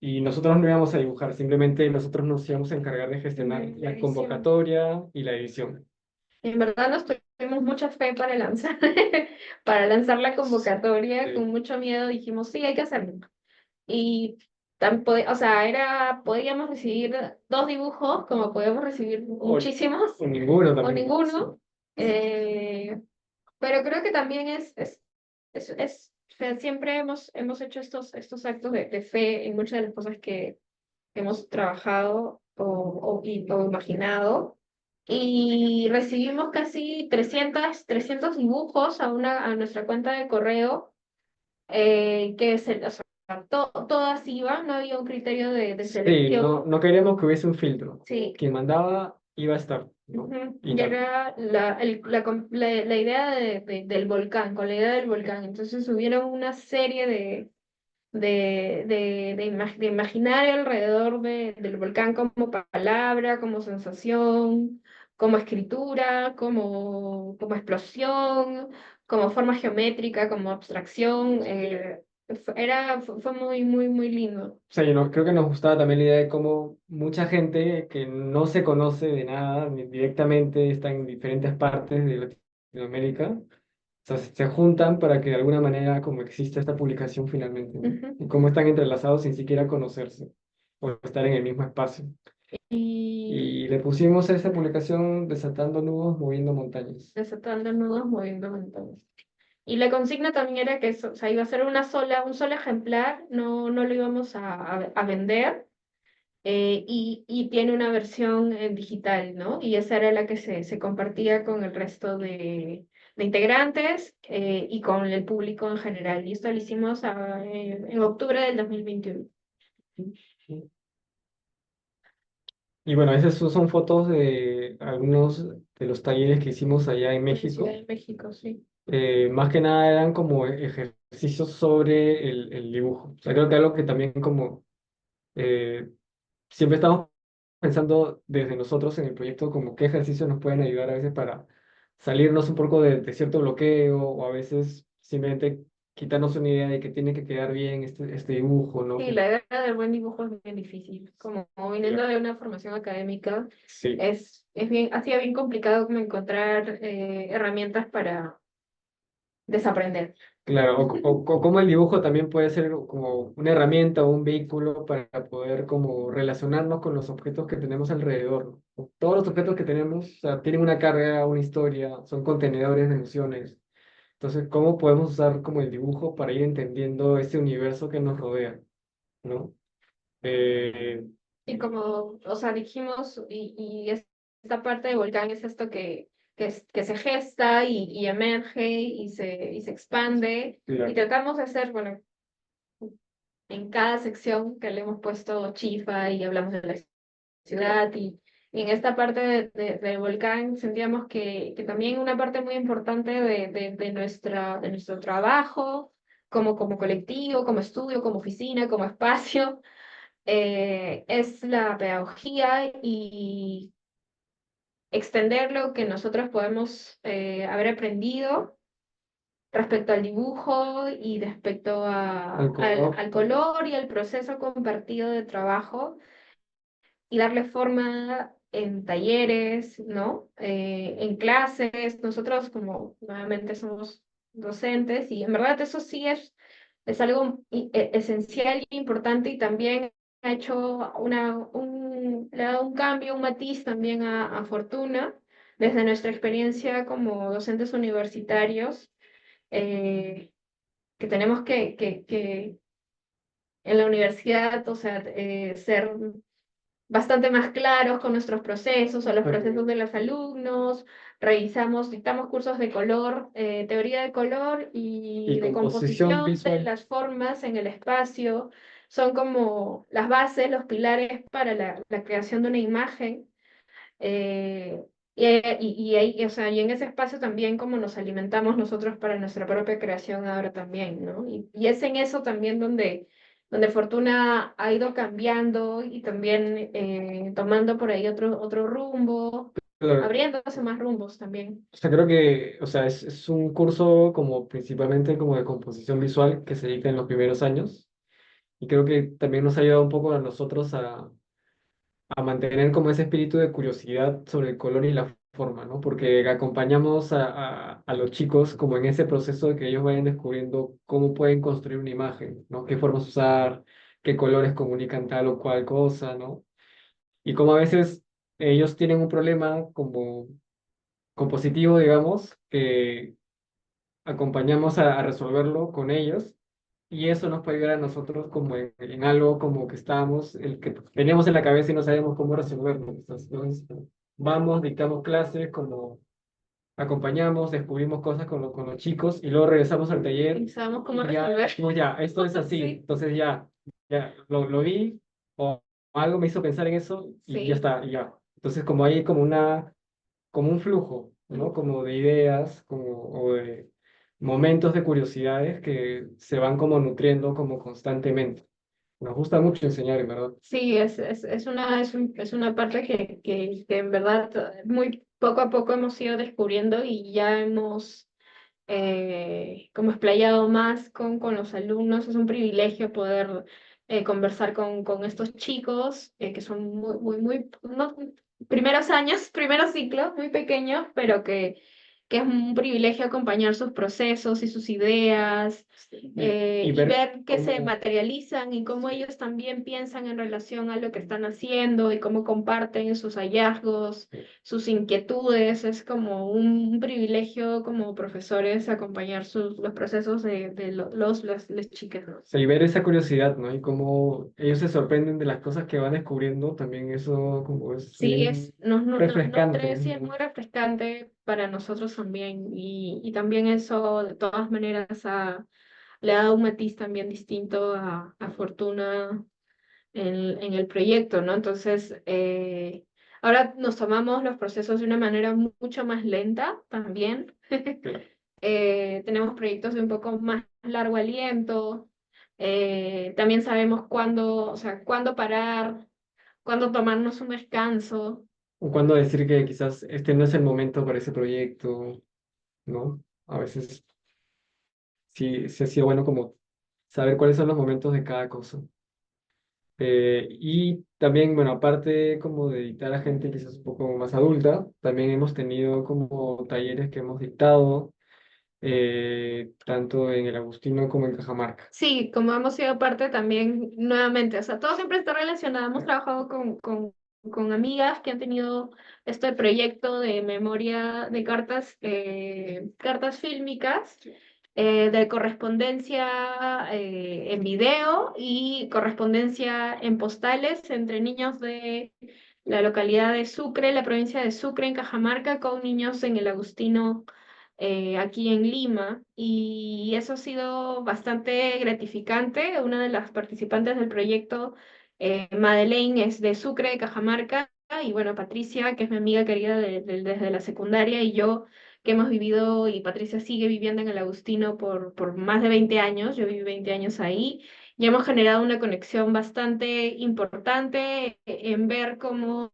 Y nosotros no íbamos a dibujar, simplemente nosotros nos íbamos a encargar de gestionar La la edición. convocatoria y la edición. En verdad nos tuvimos mucha fe para lanzar, para lanzar la convocatoria, con Sí. mucho miedo dijimos, sí, hay que hacerlo. Y o sea, podíamos recibir 2 dibujos, como podíamos recibir O, muchísimos, o ninguno o también. ninguno. Pero creo que también es sea, siempre hemos hecho estos actos de fe en muchas de las cosas que hemos trabajado o imaginado. Y recibimos casi 300 dibujos a nuestra cuenta de correo, o sea, todas iban, no había un criterio de Sí, selección. no queríamos que hubiese un filtro. Sí. Quien mandaba iba a estar, ¿no? Ujú. Y Y ya. era la idea del volcán, con la idea del volcán. Entonces hubieron una serie de imaginario alrededor del volcán como palabra, como sensación, como escritura, como explosión, como forma geométrica, como abstracción. Fue muy, muy, muy lindo. O sea, creo que nos gustaba también la idea de cómo mucha gente que no se conoce de nada ni directamente, está en diferentes partes de Latinoamérica, o sea, se juntan para que de alguna manera como exista esta publicación finalmente, ¿no? Ujú. Y cómo están entrelazados sin siquiera conocerse o estar en el mismo espacio. Y Y le pusimos a esta publicación Desatando nudos, moviendo montañas. desatando nudos, moviendo montañas. Y la consigna también era que eso, o sea, iba a ser un solo ejemplar, no lo íbamos a vender, y tiene una versión en digital, ¿no? Y esa era la que se compartía con el resto de integrantes, y con el público en general. Y esto lo hicimos en octubre del 2021. Y bueno, esas son fotos de algunos de los talleres que hicimos allá en En la Ciudad México. de México, sí. Más que nada eran como ejercicios sobre el dibujo. O sea, creo que algo que también como eh, siempre estamos pensando desde nosotros en el proyecto, como qué ejercicios nos pueden ayudar a veces para salirnos un poco de cierto bloqueo o a veces simplemente quitarnos una idea de que tiene que quedar bien este dibujo, ¿no? Sí, la idea del buen dibujo es bien difícil. Como viniendo de una formación académica, Sí. ha sido bien complicado como encontrar herramientas para desaprender. Claro, o cómo el dibujo también puede ser como una herramienta o un vehículo para poder como relacionarnos con los objetos que tenemos alrededor, ¿no? Todos los objetos que tenemos, o sea, tienen una carga, una historia, son contenedores de emociones. Entonces, ¿cómo podemos usar como el dibujo para ir entendiendo ese universo que nos rodea, ¿no? Eh, Y como, o sea, dijimos, esta parte de volcán es esto que se gesta y emerge y se expande. Y claro, tratamos de hacer, bueno, en cada sección que le hemos puesto chifa y hablamos de la ciudad y en esta parte del volcán sentíamos que también una parte muy importante de nuestro trabajo como colectivo, como estudio, como oficina, como espacio, es la pedagogía y extender lo que nosotros podemos haber aprendido respecto al dibujo y respecto al color, al color y al proceso compartido de trabajo y darle forma en talleres, ¿no? En clases. Nosotros como nuevamente somos docentes y en verdad eso sí es algo esencial e importante y también ha hecho le ha dado un cambio, un matiz también a Fortuna desde nuestra experiencia como docentes universitarios, eh, que tenemos que en la universidad, o sea, ser bastante más claros con nuestros procesos o los procesos de los alumnos. Dictamos cursos de color, teoría de color y y de composición composición de visual. las formas en el espacio. Son como las bases, los pilares para la creación de una imagen. eh, o sea, y en ese espacio también como nos alimentamos nosotros para nuestra propia creación ahora también, ¿no? Y es en eso también donde Fortuna ha ido cambiando y también tomando por ahí otro rumbo, Claro, abriéndose más rumbos también. o sea, creo que, o sea, es un curso como principalmente como de composición visual que se dicta en los primeros años. Y creo que también nos ha ayudado un poco a nosotros a mantener como ese espíritu de curiosidad sobre el color y la forma, ¿no? Porque acompañamos a los chicos como en ese proceso de que ellos vayan descubriendo cómo pueden construir una imagen, ¿no? Qué formas usar, qué colores comunican tal o cual cosa, ¿no? Y como a veces ellos tienen un problema como compositivo, digamos, que acompañamos a resolverlo con ellos y eso nos puede ayudar a nosotros como en algo como que estábamos, el que teníamos en la cabeza y no sabíamos cómo resolverlo. Entonces, vamos, dictamos clases, como acompañamos, descubrimos cosas con los chicos y luego regresamos al taller Y sabemos cómo y ya resolver. dijimos, ya, esto es así. Sí, Entonces ya lo vi o algo me hizo pensar en eso y ya sí. está, y ya. Entonces como hay como como un flujo, ¿no? Como de ideas, o de momentos de curiosidades que se van como nutriendo como constantemente. Nos gusta mucho enseñar, en verdad. Sí, es una parte que en verdad muy poco a poco hemos ido descubriendo y ya hemos como explayado más con los alumnos. Es un privilegio poder conversar con estos chicos que son no, primeros años, primeros ciclos, muy pequeños, pero que es un privilegio acompañar sus procesos y sus ideas Y y ver ver que se cómo, materializan y cómo ellos también piensan en relación a lo que están haciendo y cómo comparten sus hallazgos, sus inquietudes. Es como un privilegio como profesores acompañar los procesos de las chicas, ¿no? y ver esa curiosidad, ¿no? Y cómo ellos se sorprenden de las cosas que van descubriendo, también eso como es Sí, bien nos refrescante, nutre, sí, es ¿no? muy refrescante para nosotros también y también eso de todas maneras le ha dado un matiz también distinto a Fortuna en el proyecto, ¿no? Entonces, ahora nos tomamos los procesos de una manera mucho más lenta también. Claro. Tenemos proyectos de un poco más largo aliento. También sabemos cuándo, o sea, cuándo parar, cuándo tomarnos un descanso. O cuando decir que quizás este no es el momento para ese proyecto, ¿no? A veces sí ha sido bueno como saber cuáles son los momentos de cada cosa. Y también, bueno, aparte como de dictar a gente quizás un poco más adulta, también hemos tenido como talleres que hemos dictado, tanto en el Agustino como en Cajamarca. Sí, como hemos sido parte también nuevamente, o sea, todo siempre está relacionado. Hemos trabajado con amigas que han tenido este proyecto de memoria de cartas, cartas fílmicas, de correspondencia en video y correspondencia en postales entre niños de la localidad de Sucre, la provincia de Sucre, en Cajamarca, con niños en el Agustino aquí en Lima, y eso ha sido bastante gratificante. Una de las participantes del proyecto, Madeleine, es de Sucre, de Cajamarca, y bueno, Patricia, que es mi amiga querida desde la secundaria, y yo, que hemos vivido, y Patricia sigue viviendo en el Agustino por más de 20 años. Yo viví 20 años ahí, y hemos generado una conexión bastante importante en ver cómo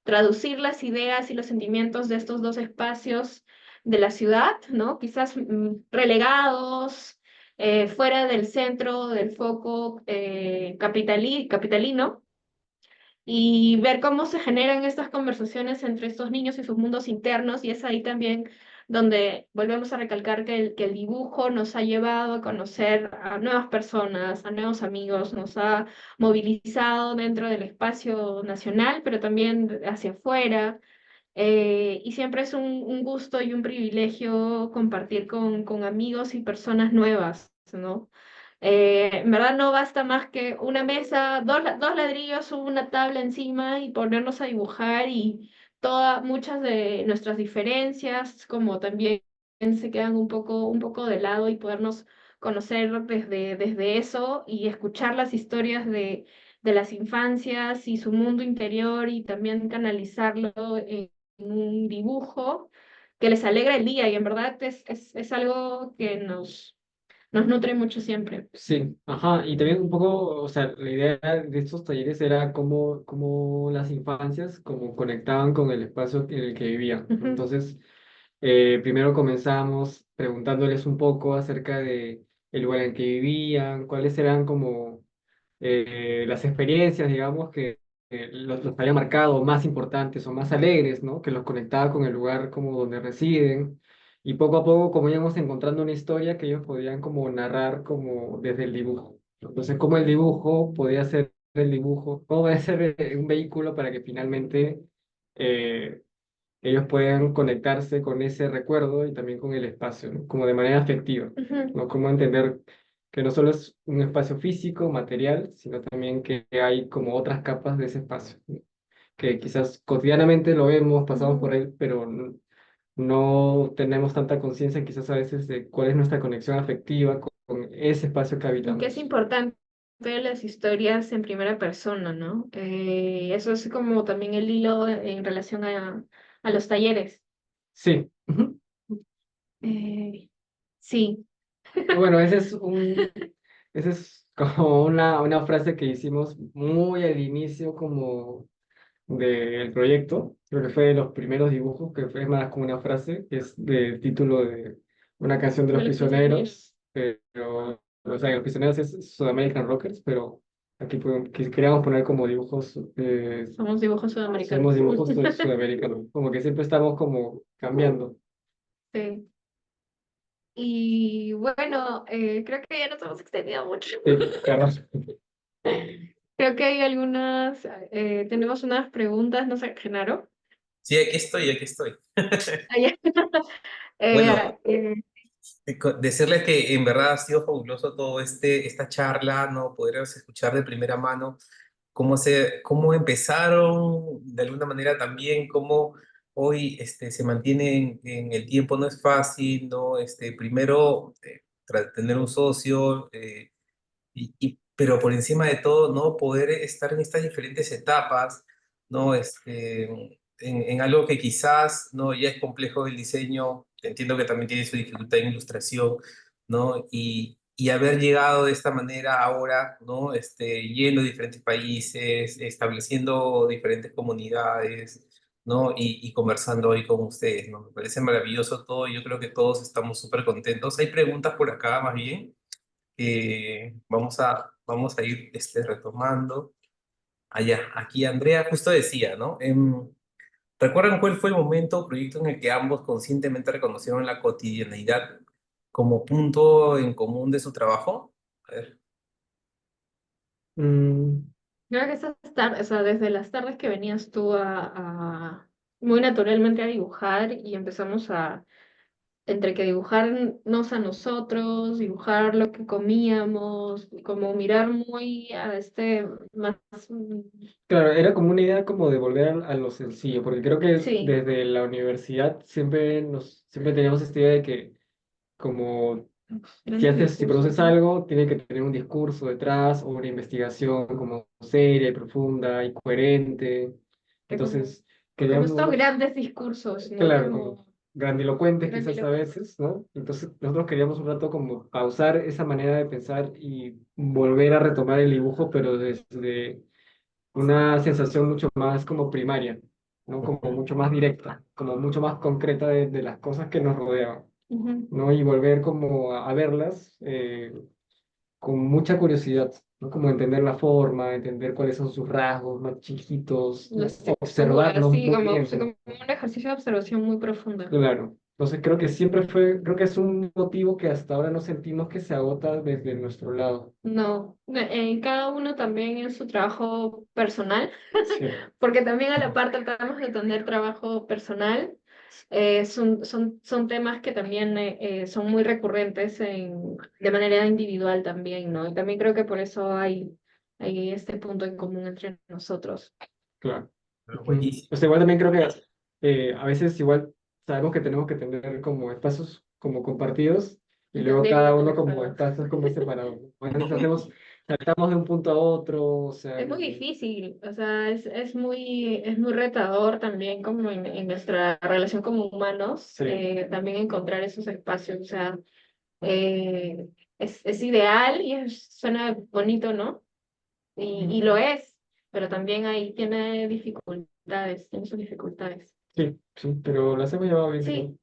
traducir las ideas y los sentimientos de estos dos espacios de la ciudad, ¿no? Quizás relegados, fuera del centro, del foco capitalino, y ver cómo se generan estas conversaciones entre estos niños y sus mundos internos, y es ahí también donde volvemos a recalcar que el dibujo nos ha llevado a conocer a nuevas personas, a nuevos amigos, nos ha movilizado dentro del espacio nacional, pero también hacia afuera. Y siempre es un gusto y un privilegio compartir con amigos y personas nuevas, ¿no? En verdad no basta más que una mesa, dos ladrillos, una tabla encima y ponernos a dibujar, y muchas de nuestras diferencias como también se quedan un poco de lado, y podernos conocer desde eso y escuchar las historias de las infancias y su mundo interior, y también canalizarlo un dibujo que les alegra el día, y en verdad es algo que nos nutre mucho siempre. Sí, ajá, y también un poco, o sea, la idea de estos talleres era cómo las infancias como conectaban con el espacio en el que vivían. Ujú. Entonces, primero comenzamos preguntándoles un poco acerca de el lugar en que vivían, cuáles eran como las experiencias, digamos, que los había marcado más importantes o más alegres, ¿no? Que los conectaba con el lugar como donde residen. Y poco a poco como íbamos encontrando una historia que ellos podían como narrar como desde el dibujo. Entonces, cómo el dibujo podía ser el dibujo, cómo podía ser un vehículo para que finalmente eh, ellos puedan conectarse con ese recuerdo y también con el espacio, ¿no? Como de manera afectiva, Ujú. ¿no? Como entender que no solo es un espacio físico, material, sino también que hay como otras capas de ese espacio, ¿no? Que quizás cotidianamente lo vemos, pasamos por Mm. él, pero no tenemos tanta conciencia quizás a veces de cuál es nuestra conexión afectiva con ese espacio que Y que es habitamos. importante las historias en primera persona, ¿no? Eso es como también el hilo en relación a los talleres. Sí. Ujú. Eh, sí. Bueno, ese es como una frase que hicimos muy al inicio como del proyecto. Creo que fue de los primeros dibujos, que fue más como una frase, que es del título de una canción de De los los prisioneros. prisioneros, pero, o sea, los prisioneros es Sudamerican Rockers, pero aquí queríamos poner como dibujos, Somos dibujos somos sudamericanos. dibujos sudamericanos, como que siempre estamos como cambiando. Sí. Y bueno, creo que ya nos hemos extendido mucho. Sí, claro. Creo que hay algunas, tenemos unas preguntas, no sé, Genaro. Sí, aquí estoy, aquí estoy. Ah, ya. Bueno, Eh, decirles que en verdad ha sido fabuloso todo esta charla, ¿no? Poder escuchar de primera mano cómo empezaron, de alguna manera también, cómo hoy se mantienen en el tiempo, no es fácil, ¿no? Primero, tener un socio, pero por encima de todo, ¿no? Poder estar en estas diferentes etapas, ¿no? En algo que quizás, ¿no? Ya es complejo el diseño, entiendo que también tiene su dificultad en ilustración, ¿no? Y haber llegado de esta manera ahora, ¿no? Yendo a diferentes países, estableciendo diferentes comunidades, ¿no? Y conversando hoy con ustedes, ¿no? Me parece maravilloso todo, yo creo que todos estamos súper contentos. Hay preguntas por acá, más bien vamos a ir retomando. Allá, aquí Andrea justo decía, ¿no? ¿Recuerdan cuál fue el momento o proyecto en el que ambos conscientemente reconocieron la cotidianeidad como punto en común de su trabajo? A ver. Mm, Creo que esas tardes, o sea, desde las tardes que venías tú muy naturalmente a dibujar y empezamos entre que dibujarnos a nosotros, dibujar lo que comíamos, como mirar muy a más, claro, era como una idea como de volver a lo sencillo, porque creo que sí, desde la universidad siempre teníamos esta idea de que como grandes si discursos, produces ¿no? algo, tiene que tener un discurso detrás o una investigación como seria y profunda y coherente. Que como, Entonces, como estos queríamos, grandes discursos, ¿no? claro, como Como grandilocuentes quizás a grandilocuentes. veces, ¿no? Entonces, nosotros queríamos un rato como pausar esa manera de pensar y volver a retomar el dibujo, pero desde una sensación mucho más como primaria, ¿no? Como Ujú. mucho más directa, como mucho más concreta de las cosas que nos rodeaban, Ujú. ¿no? Y volver como a verlas con mucha curiosidad, ¿no? Como entender la forma, entender cuáles son sus rasgos más chiquitos, ¿no? Las texturas, Observarlos sí, muy como, bien, o sea, ¿no? como un ejercicio de observación muy profundo. Claro. Entonces creo que es un motivo que hasta ahora no sentimos que se agota desde nuestro lado. No, cada uno también en su trabajo personal, Sí, porque también a la par tratamos de tener trabajo personal. Son temas que también son muy recurrentes de manera individual también, ¿no? Y también creo que por eso hay este punto en común entre nosotros. claro. Pero Ujú. buenísimo. O sea, igual también creo que a veces igual sabemos que tenemos que tener como espacios como compartidos y luego También cada también uno como está. espacios como separados. A veces saltamos de un punto a otro, o sea, Es muy difícil, o sea, es muy retador también como en nuestra relación como humanos, sí. también encontrar esos espacios, o sea, es ideal y suena bonito, ¿no? Y Ujú. lo es, pero también ahí tiene sus dificultades. Sí, sí, pero las hemos llevado bien, creo. Sí,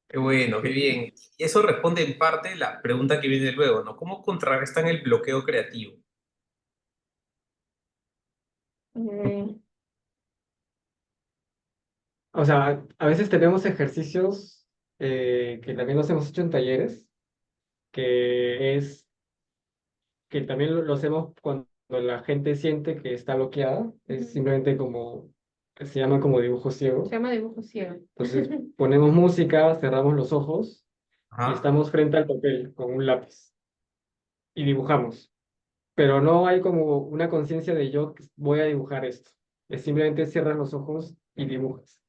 Qué bueno, qué bien. Y eso responde en parte la pregunta que viene luego, ¿no? ¿Cómo contrarrestan el bloqueo creativo? eh, O sea, a veces tenemos ejercicios que también los hemos hecho en talleres, que es que también lo hacemos cuando la gente siente que está bloqueada, es ujú, simplemente como se llama como dibujo Se ciego. llama dibujo ciego. Entonces ponemos música, cerramos los ojos y Ajá. estamos frente al papel con un lápiz y dibujamos. Pero no hay como una conciencia de yo voy a dibujar esto. Es simplemente cierras los ojos y dibujas.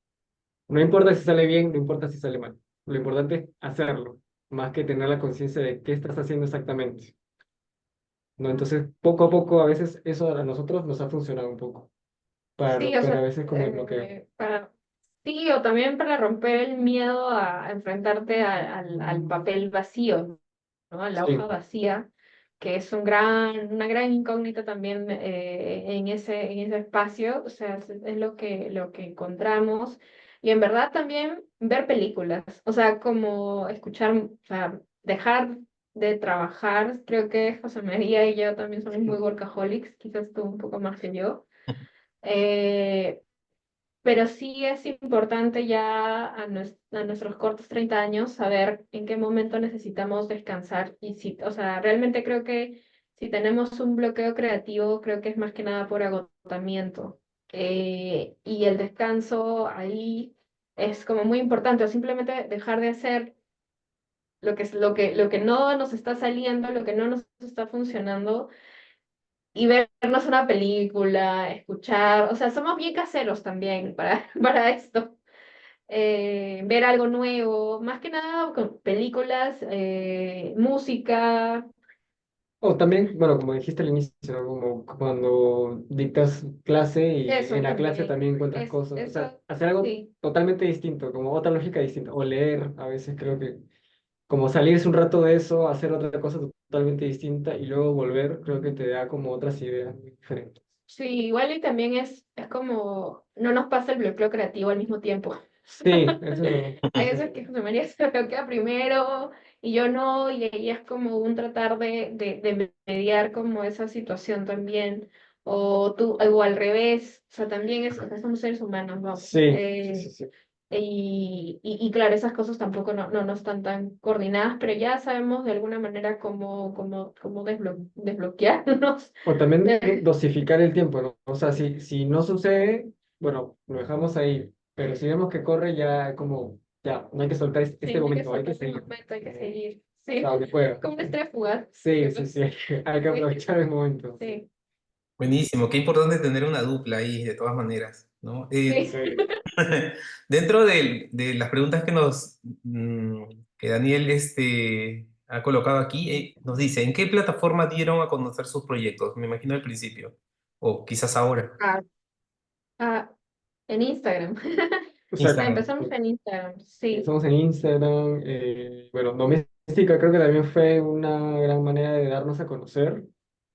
No importa si sale bien, no importa si sale mal. Lo importante es hacerlo, más que tener la conciencia de qué estás haciendo exactamente. ¿No? Entonces, poco a poco, a veces eso a nosotros nos ha funcionado un poco para Sí, o romper a sea, veces como el bloqueo. sí, o también para romper el miedo a enfrentarte al papel vacío, ¿no? A la hoja Sí, vacía, que es una gran incógnita también en ese espacio, o sea, es lo que encontramos. Y en verdad también ver películas, o sea, como escuchar, o sea, dejar de trabajar, creo que José María y yo también somos muy workaholics, quizás tú un poco más que yo. Eh, pero sí es importante ya a nuestros cortos 30 años saber en qué momento necesitamos descansar. Y si, o sea, realmente creo que si tenemos un bloqueo creativo, creo que es más que nada por agotamiento. Y el descanso ahí es como muy importante, o simplemente dejar de hacer lo que no nos está saliendo, lo que no nos está funcionando y vernos una película, escuchar, o sea, somos bien caseros también para esto. Ver algo nuevo, más que nada con películas, música, o también, bueno, como dijiste al inicio, ¿no? Como cuando dictas clase y eso en la clase también, también encuentras cosas, o sea, eso, hacer algo sí, totalmente distinto, como otra lógica distinta, o leer, a veces creo que como salirse un rato de eso, hacer otra cosa totalmente distinta y luego volver, creo que te da como otras ideas muy diferentes. sí, igual y también es como, no nos pasa el bloqueo creativo al mismo tiempo. Sí, eso es verdad. Hay veces que José María se bloquea primero y yo no, y ahí es como un tratar de mediar como esa situación también, o tú, o al revés, o sea, también es, o sea, somos seres humanos, ¿no? Sí, sí, sí, sí. Y claro, esas cosas tampoco no están tan coordinadas, pero ya sabemos de alguna manera cómo desbloquearnos. O también De- dosificar el tiempo, ¿no? O sea, si no sucede, bueno, lo dejamos ahí, pero si vemos que corre, ya como, ya, no hay que soltar este Sí, hay que momento, hay que soltar el seguir. momento, hay que seguir. Hasta Sí, donde pueda. como una estrella fugaz. Sí, sí, sí, hay que Sí, aprovechar el momento. sí, Buenísimo, qué importante tener una dupla ahí, de todas maneras, ¿no? sí. Sí. Dentro de las preguntas que Daniel ha colocado aquí, nos dice, ¿en qué plataforma dieron a conocer sus proyectos? Me imagino al principio, o quizás ahora. Ah, ah, en Instagram. Exacto. Instagram. Empezamos en Instagram, sí. Estamos en Instagram. Bueno, Doméstica creo que también fue una gran manera de darnos a conocer.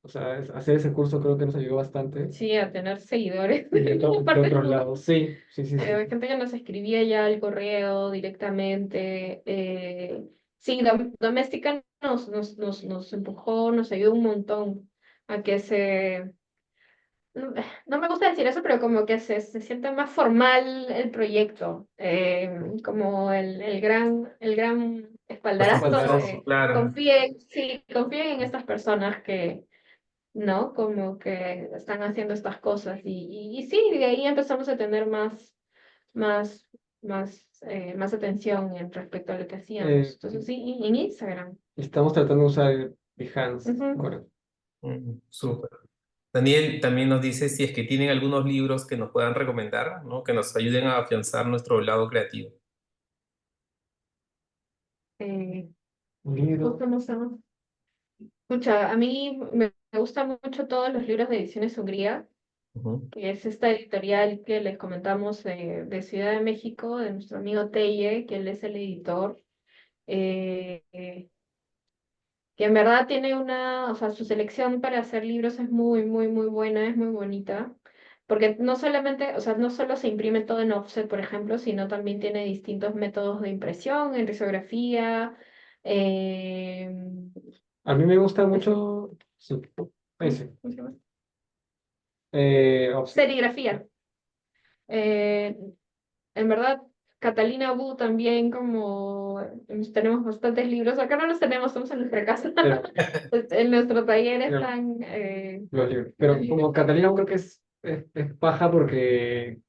O sea, hacer ese curso creo que nos ayudó bastante. Sí, a tener seguidores De de parte del otros mundo. lados, sí, sí, sí, sí. Hay gente que nos escribía ya al correo directamente. Sí, Doméstica nos empujó, nos ayudó un montón a que no me gusta decir eso, pero como que se siente más formal el proyecto, como el gran Pues espaldarazo impulsó, de claro. confíen, sí, confíen en estas personas que, ¿no? Como que están haciendo estas cosas y sí, de ahí empezamos a tener más, más atención en respecto a lo que Eh, hacíamos. Entonces sí, en Instagram. Estamos tratando de usar el Behance Ujú. ahora. Súper. Daniel también nos dice si es que tienen algunos libros que nos puedan recomendar, ¿no? Que nos ayuden a afianzar nuestro lado creativo. Eh, Un libro. justo no sé. Escucha, a mí me gustan mucho todos los libros de Ediciones Hungría, Ujú. que es esta editorial que les comentamos de Ciudad de México, de nuestro amigo Teye, que él es el editor, eh, eh, que en verdad tiene o sea, su selección para hacer libros es muy buena, es muy bonita, porque no solamente, o sea, no solo se imprime todo en offset, por ejemplo, sino también tiene distintos métodos de impresión, en risografía, eh, A mí me gusta es- mucho. Sí, ¿cómo ese. se llama? Offset. Serigrafía. Eh, en verdad, Catalina Bu también, como tenemos bastantes libros, acá no los tenemos, estamos en nuestra casa. Pero, En nuestro taller pero, están los libros. los Pero como libros. Catalina creo que es paja porque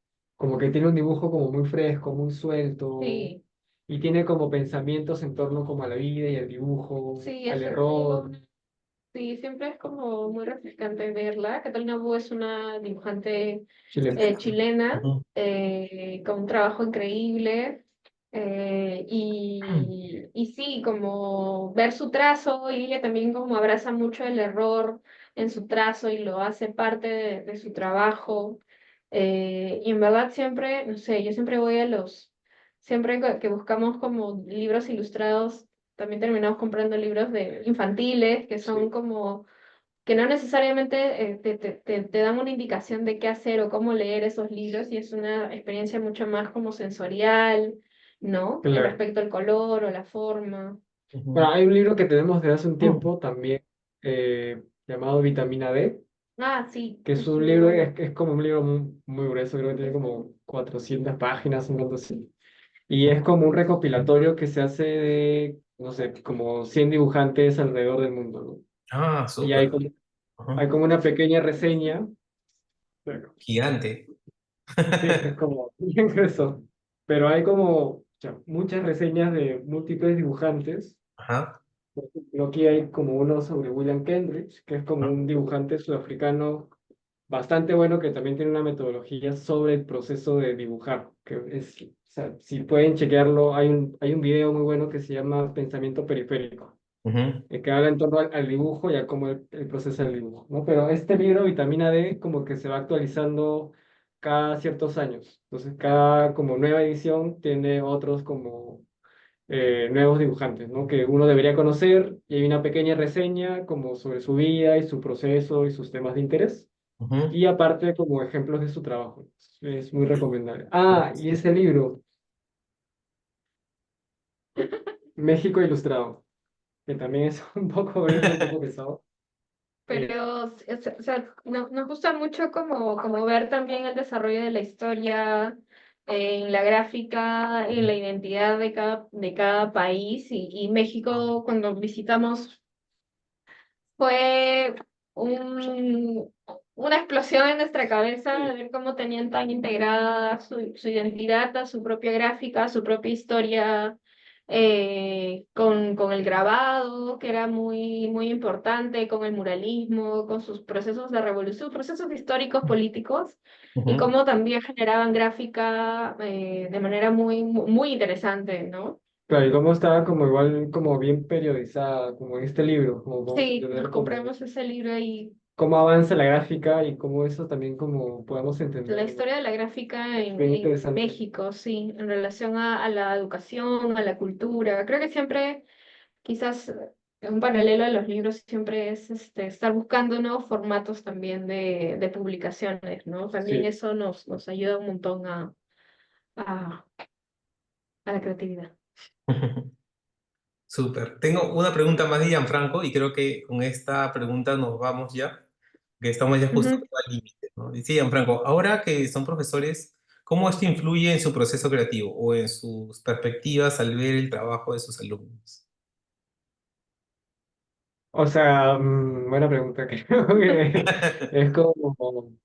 como que tiene un dibujo como muy fresco, muy suelto, Sí, y tiene como pensamientos en torno como a la vida y al dibujo, sí, al eso te digo. error. Sí, siempre es como muy refrescante verla. Catalina Wu es una dibujante Chilena. chilena Ujú. con un trabajo increíble. Mm. Y sí, como ver su trazo, y ella también como abraza mucho el error en su trazo y lo hace parte de su trabajo. Y en verdad siempre, no sé, yo siempre voy a siempre que buscamos como libros ilustrados, también terminamos comprando libros de infantiles que son Sí, como que no necesariamente te dan una indicación de qué hacer o cómo leer esos libros, y es una experiencia mucho más como sensorial, ¿no? En claro. respecto al color o la forma. Bueno, Ujú. hay un libro que tenemos desde hace un Mm. tiempo también llamado Vitamina D, Ah, sí, que es es un muy libro, bueno. es como un libro muy, muy grueso, creo que tiene como 400 páginas, un tanto así. Y es como un recopilatorio que se hace de, no sé, como 100 dibujantes alrededor del mundo, ¿no? Ah, Y súper. hay Ujú. como una pequeña reseña. Claro. Gigante. Sí, es como bien grueso. Pero hay como muchas reseñas de múltiples dibujantes. Ajá. Por ejemplo, aquí hay como uno sobre William Kendrick, que es como Ujú. un dibujante sudafricano bastante bueno que también tiene una metodología sobre el proceso de dibujar, que es, o sea, si pueden chequearlo, hay un video muy bueno que se llama Pensamiento Periférico, Ujú. que habla en torno al dibujo y a cómo el proceso del dibujo, ¿no? Pero este libro, Vitamina D, como que se va actualizando cada ciertos años. Entonces, cada como nueva edición tiene otros como nuevos dibujantes, ¿no? Que uno debería conocer, y hay una pequeña reseña como sobre su vida y su proceso y sus temas de interés. Ujú. Y aparte como ejemplos de su trabajo. Es muy recomendable. Ah, y ese libro, México Ilustrado, que también es un poco grueso, un poco pesado. Eh, Pero, o sea, nos gusta mucho como ver también el desarrollo de la historia en la gráfica, en la identidad de cada país. Y México, cuando visitamos, fue un, una explosión en nuestra cabeza de sí, ver cómo tenían tan integrada su identidad, a su propia gráfica, su propia historia, con el grabado, que era muy importante, con el muralismo, con sus procesos de revolución, procesos históricos, políticos, y Ujú. cómo también generaban gráfica de manera muy interesante, ¿no? claro, y cómo estaba como igual, como bien periodizada, como en este libro, como vamos a Sí, nos entender como compramos ese libro y cómo avanza la gráfica y cómo eso también como podemos la entenderlo. historia de la gráfica Bien en interesante. México, sí, en relación a la educación, a la cultura. Creo que siempre, quizás un paralelo a los libros siempre es estar buscando nuevos formatos también de publicaciones, ¿no? También Sí. eso nos ayuda un montón a, a la creatividad. Súper. Tengo una pregunta más de Gianfranco y creo que con esta pregunta nos vamos ya, que estamos ya justo Ujú. al límite, ¿no? Dice Gianfranco, ahora que son profesores, ¿cómo esto influye en su proceso creativo o en sus perspectivas al ver el trabajo de sus alumnos? O sea, buena pregunta. Creo que es como,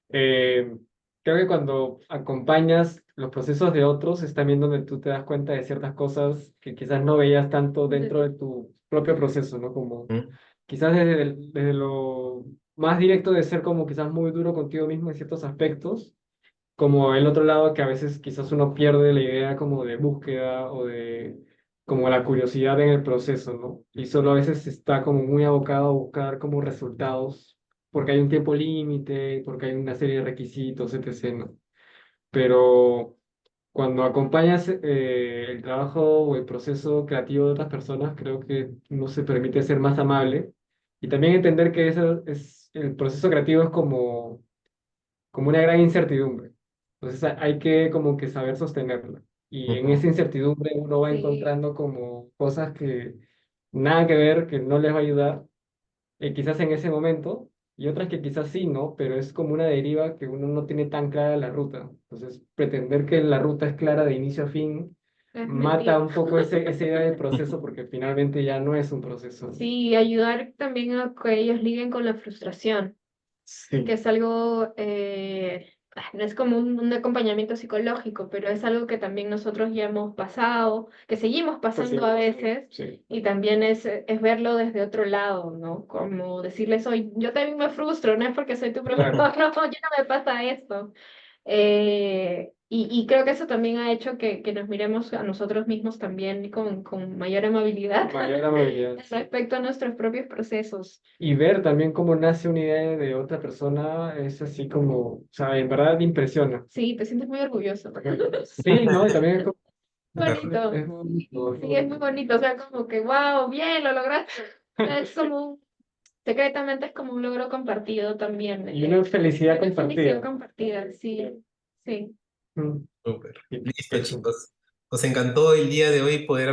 eh, creo que cuando acompañas los procesos de otros es también donde tú te das cuenta de ciertas cosas que quizás no veías tanto dentro de tu propio proceso, ¿no? Como ¿Mm? quizás desde lo más directo de ser como quizás muy duro contigo mismo en ciertos aspectos, como el otro lado que a veces quizás uno pierde la idea como de búsqueda o de como la curiosidad en el proceso, ¿no? Y solo a veces está como muy abocado a buscar como resultados porque hay un tiempo límite, porque hay una serie de requisitos, etc., ¿no? Pero cuando acompañas el trabajo o el proceso creativo de otras personas, creo que uno se permite ser más amable y también entender que eso es, el proceso creativo es como una gran incertidumbre. Entonces hay que como que saber sostenerla. Y en esa Ujú. incertidumbre uno va Sí, encontrando como cosas que nada que ver, que no les va a ayudar, quizás en ese momento, y otras que quizás sí, ¿no? Pero es como una deriva que uno no tiene tan clara la ruta. Entonces, pretender que la ruta es clara de inicio a fin es mata mentira. un poco esa idea del proceso porque finalmente ya no es un proceso. Sí, ayudar también a que ellos lidien con la frustración, que Sí, es algo no es como un acompañamiento psicológico, pero es algo que también nosotros ya hemos pasado, que seguimos Pues sí, pasando a veces, sí. y también es verlo desde otro lado, ¿no? Como decirles, oye, yo también me frustro, no es porque soy tu profesor, Claro, no, ya no me pasa esto. Y creo que eso también ha hecho que nos miremos a nosotros mismos también con mayor amabilidad mayor amabilidad, sí. respecto a nuestros propios procesos. Y ver también cómo nace una idea de otra persona es así como, o sea, en verdad impresiona. Sí, te sientes muy orgulloso. Sí, ¿no? Y también es, Bonito. es bonito, es Sí, es muy bonito. bonito, o sea, como que, wow, bien, lo lograste. Es como, secretamente es como un logro compartido también. Y una felicidad Una felicidad compartida. compartida, sí, sí. Mm, Súper. y Listo, eso. chicos. Nos encantó el día de hoy poder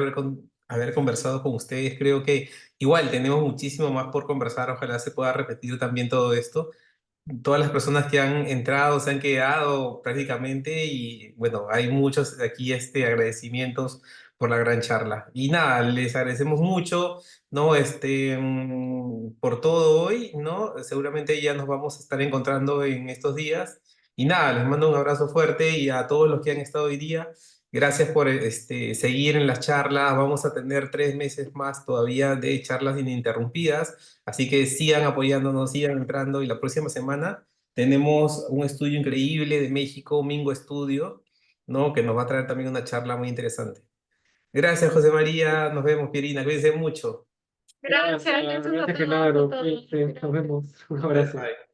haber conversado con ustedes. Creo que igual tenemos muchísimo más por conversar. Ojalá se pueda repetir también todo esto. Todas las personas que han entrado se han quedado prácticamente y bueno, hay muchos aquí agradecimientos por la gran charla. Y nada, les agradecemos mucho, ¿no? Por todo hoy, ¿no? Seguramente ya nos vamos a estar encontrando en estos días. Y nada, les mando un abrazo fuerte y a todos los que han estado hoy día. Gracias por seguir en las charlas. Vamos a tener 3 meses más todavía de charlas ininterrumpidas. Así que sigan apoyándonos, sigan entrando y la próxima semana tenemos un estudio increíble de México, Mingo Estudio, ¿no? Que nos va a traer también una charla muy interesante. Gracias, José María. Nos vemos, Pierina. Cuídense mucho. Gracias, gracias a Gracias, todos, a Genaro. todos. Cuídate, nos Gracias. vemos. Un abrazo. Bye.